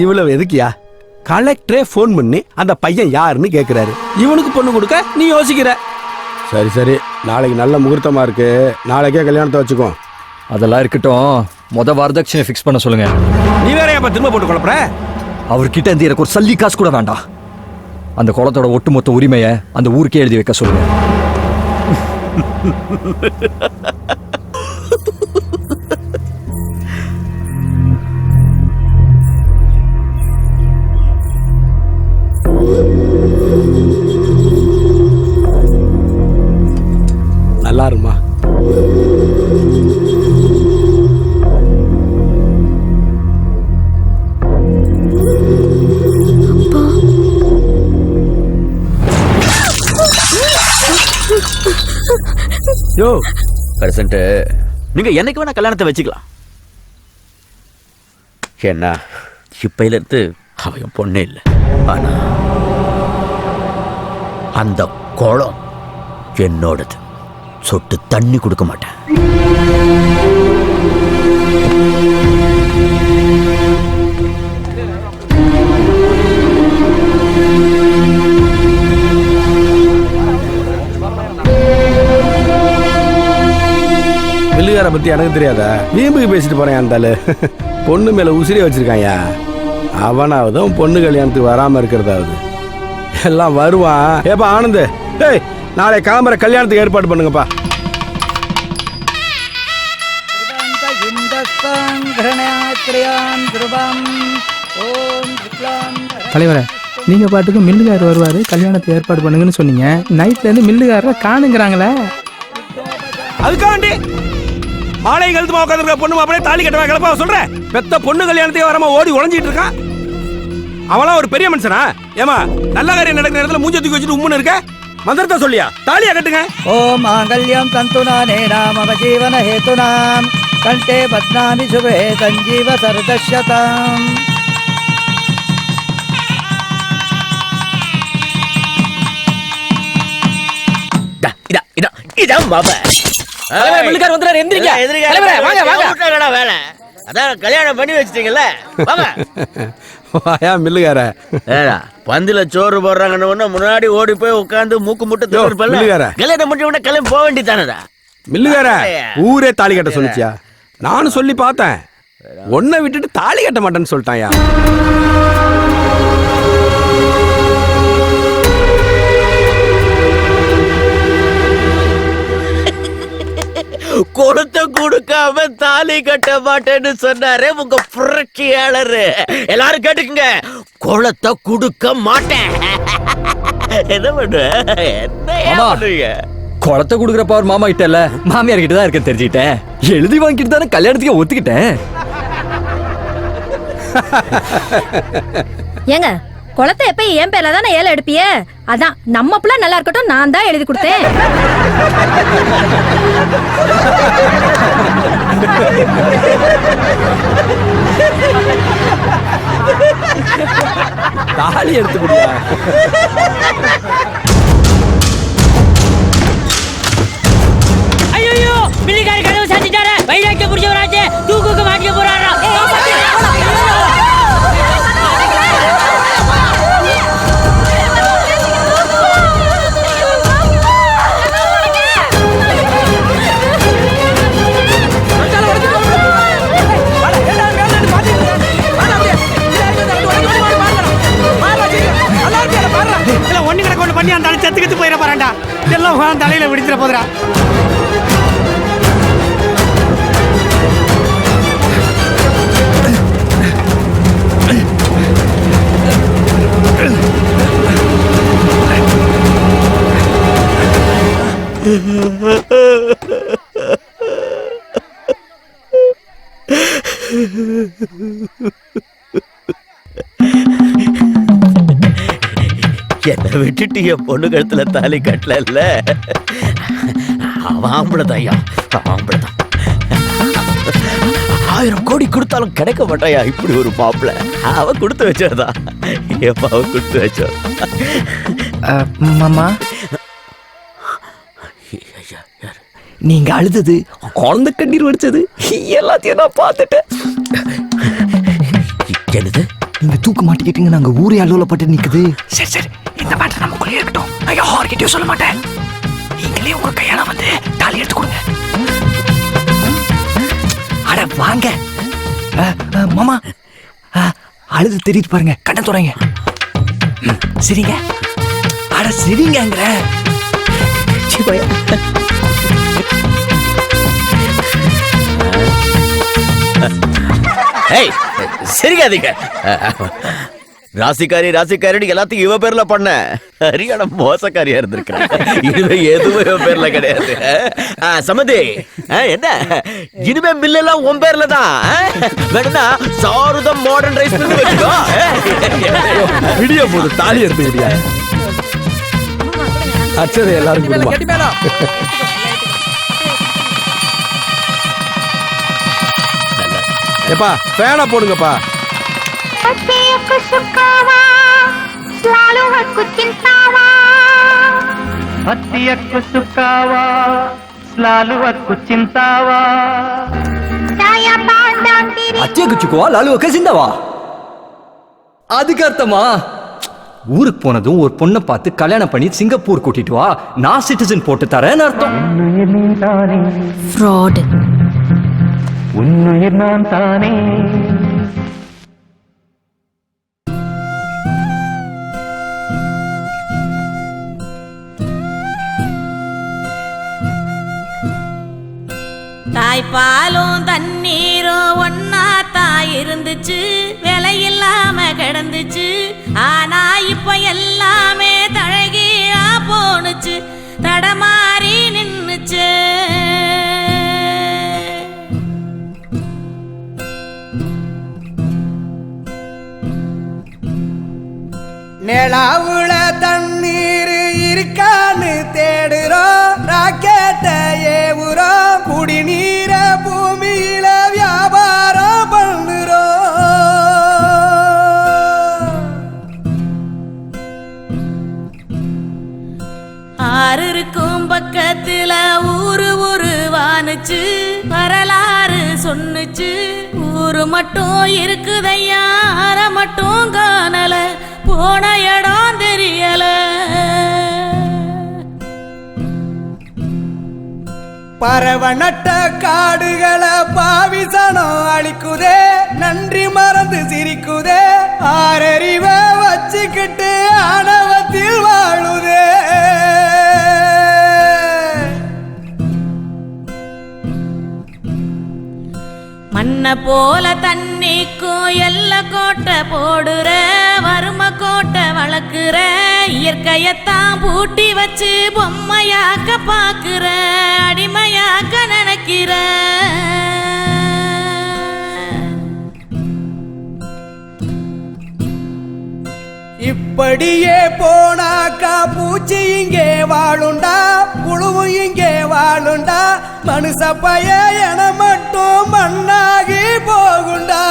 இவ்வளவு எதுக்கியா? கலெக்டரே போன் பண்ணி அந்த பையன் யாருன்னு கேக்குறாரு. இவனுக்கு பொண்ணு கொடுக்க நீ யோசிக்கிற. சரி சரி, நாளைக்கு நல்ல முகூர்த்தமா இருக்கு, நாளைக்கே கல்யாணத்தை வச்சுக்கோ. அதெல்லாம் இருக்கட்டும், வரதட்சணை ஃபிக்ஸ் பண்ண சொல்லுங்க. நீ வேற எப்ப திரும்ப போட்டு குழப்பற? அவர்கிட்ட இருந்து எனக்கு ஒரு சல்லி காசு கூட வேண்டாம். அந்த குளத்தோட ஒட்டுமொத்த உரிமையை அந்த ஊருக்கே எழுதி வைக்க சொல்லுங்க. நல்லா இருமா. யோ பிரசன்ட், நீங்க என்னைக்கு வேணா கல்யாணத்தை வச்சுக்கலாம். என்ன இப்பையில இருந்து அவன் பொண்ணே இல்லை. ஆனா அந்த குளம் என்னோடது. சொட்டு தண்ணி கொடுக்க மாட்டேன். மில்லுகார பத்தி எனக்கு தெரியாதா? வீம்புக்கு பேசிட்டு போறேன். அந்த ஆளு பொண்ணு மேல உசிரியை வச்சிருக்காயா. அவனாவதும் பொண்ணு கல்யாணத்துக்கு வராம இருக்கிறதாவது. எல்லாம் வருவான். ஏப்பா ஆனந்த், டேய் நாளை காமர கல்யாணத்துக்கு ஏற்பாடு பண்ணுங்கப்பா. தலைவரே, நீங்க பாட்டுக்கு மில்லுகாரர் வருவாரு, கல்யாணத்தை ஏற்பாடு பண்ணுங்கன்னு சொன்னீங்க. நைட்ல இருந்து மில்லுகாரரை காணுங்கிறாங்களே. அதுக்காண்டி மாலை கழுத்துமா உட்காந்துருக்க பொண்ணு அப்படியே தாலி கட்டவா கிளப்பா சொல்றேன். பெத்த பொண்ணு கல்யாணத்தையே வராம ஓடி உழைஞ்சிட்டு இருக்கான். அவளாம் ஒரு பெரிய மனுஷனா? ஏமா நல்ல காரியம் நடக்கிற இடத்துல மூஞ்ச தூக்கி வச்சுட்டு உம்முன்னு இருக்க? மந்திரத்தை சொல்லியா? தாலியா கட்டுங்க. ஓம் மாங்கல்யம் தந்துநானே ராம ஜீவன ஹேதுனாம் கண்டே பத்னாமி சுபே சஞ்சீவ சரதஷ்யதாம். கல்யாணம் பண்ணி வச்சிட்டீங்கல்ல, மில்லுகார பந்தில சோறு போடுறாங்கன்னு முன்னாடி ஓடி போய் உட்காந்து மூக்கு முட்டை கல்யாணம் பண்ணி விட கிளம்பி போக வேண்டியதானடா. மில்லுகார ஊரே தாலி கட்ட சொல்லிச்சியா? நானும் சொல்லி பார்த்தேன். ஒன்ன விட்டுட்டு தாலி கட்ட மாட்டேன்னு சொல்லிட்டாயா. குளத்தை கொடுக்காம தாலி கட்ட மாட்டேன்னு சொன்னாரே உங்க புரட்சியாளர். எல்லாரும் கேட்டுக்குங்க, குளத்தை கொடுக்க மாட்டேன். என்ன பண்ண என்ன பண்ணுவீங்க? குளத்தை கொடுக்குற பவர் மாமா கிட்ட இல்ல, மாமியார் கிட்ட தான் இருக்க தெரிஞ்சுக்கிட்டேன். எழுதி வாங்கிட்டு தானே கல்யாணத்துக்கு ஒத்துக்கிட்டேன். ஏங்க, குளத்தை எப்ப என் பேர்ல தானே ஏல எடுப்பிய? அதான் நம்ம புள்ள நல்லா இருக்கட்டும், நான் தான் எழுதி கொடுத்தேன். தாலி எடுத்து கொடுங்க. ஐயோ, பிள்ளைக்கார கதவு சாத்திட்டாரு. வைராக்கிய புடிச்சவராச்சே, தூக்குக்கு மாட்டிக்க போறாரா? ஒண்ணு கிடக்கு ஒண்ணு பண்ணி அந்த செத்துக்கிட்டு போயிட போறான்டா. எல்லாம் தலையில விடுத்துற போதுரா. என்ன விட்டுட்டு என் பொண்ணு கழுத்துல தாலி கட்டல. அவன் ஆம்பளதாயா, ஆம்பளதான். 1000 கோடி கொடுத்தாலும் கிடைக்க மாட்டாயா இப்படி ஒரு மாப்பிள்ள. அவ கொடுத்து வச்சதா, எப்ப அவ கொடுத்து வச்ச. மாமா, நீங்க அழுதது, குழந்தை கண்ணீர் வடிச்சது எல்லாத்தையும் நான் பார்த்துட்டேன். என்னது? நீங்க தூக்க மாட்டிக்கிட்டீங்க, நாங்க ஊரே அலுவலப்பட்டு நிக்குது. சரி சரி, இந்த மேட்டர் நமக்குள்ளே இருக்கட்டும். நான் யார்கிட்டயும் சொல்ல மாட்டேன். நீங்களே உங்க கையால வந்து தாலி எடுத்து கொடுங்க. அட வாங்க மாமா, அழுது தெரியுது பாருங்க, கண்ணை துறைங்க. சரிங்க, அட சரிங்கங்கிற. சரியாதீங்க. ராசிக்காரி ராசிக்காரின்னு எல்லாத்தையும் இவ பேர்ல பண்ண சரியான மோசக்காரியா இருந்திருக்கிறேன். இனிமே எதுவும் இவ பேர்ல கிடையாது. சமதி, என்ன இனிமே மில் எல்லாம் உன் பேர்ல தான். வேணும்னா சாருதம் மாடர்ன் ரைஸ் மில் வச்சுக்கோ. விடிய போது தாலி எடுத்து விடியா. அச்சதை எல்லாரும் கொடுமா. ஏப்பா ஃபேனா போடுங்கப்பா. அத்தியக்குச்சுக்குவா லாலுவக்க சிந்தாவா. அதுக்கு அர்த்தமா ஊருக்கு போனதும் ஒரு பொண்ணை பார்த்து கல்யாணம் பண்ணி சிங்கப்பூர் கூட்டிட்டு வா, நான் சிட்டிசன் போட்டு தரேன்னு அர்த்தம். ஃப்ராட். உன்னுயிர் நான் தானே. தாய்ப்பாலும் தண்ணீரும் ஒன்னா தாய் இருந்துச்சு, விலையில்லாம கிடந்துச்சு. ஆனா இப்ப எல்லாமே தழகீழா போனுச்சு, தடமாறி நின்னுச்சு. நிலாவுல தண்ணீர் இருக்கான்னு தேடுறோம், ராக்கெட்ட ஏவுறோம், குடிநீர பூமியில வியாபாரம் பண்ணுறோம். ஆறு இருக்கும் பக்கத்துல ஊரு வானுச்சு, வரலாறு சொன்னுச்சு. ஊரு மட்டும் இருக்குதையா, அற மட்டும் காணல, போன இடம் தெரியல. பறவை நட்ட காடுகளை பாவிசனம் அழிக்குதே, நன்றி மறந்து சிரிக்குதே, ஆறறிவ வச்சுக்கிட்டு ஆணவத்தில் வாழுதே. உன்னை போல தண்ணிக்கும் எல்ல கோட்டை போடுற வறும கோட்டை வளர்க்குற இயற்கையத்தான் பூட்டி வச்சு பொம்மையாக்க பாக்குற அடிமையாக்க நினைக்கிற இப்படியே போனாக்கா பூச்சி இங்கே வாழுண்டா புழுவும் இங்கே வாழுண்டா மனுஷ பைய என மட்டும் மண்ணாகி போகுண்டா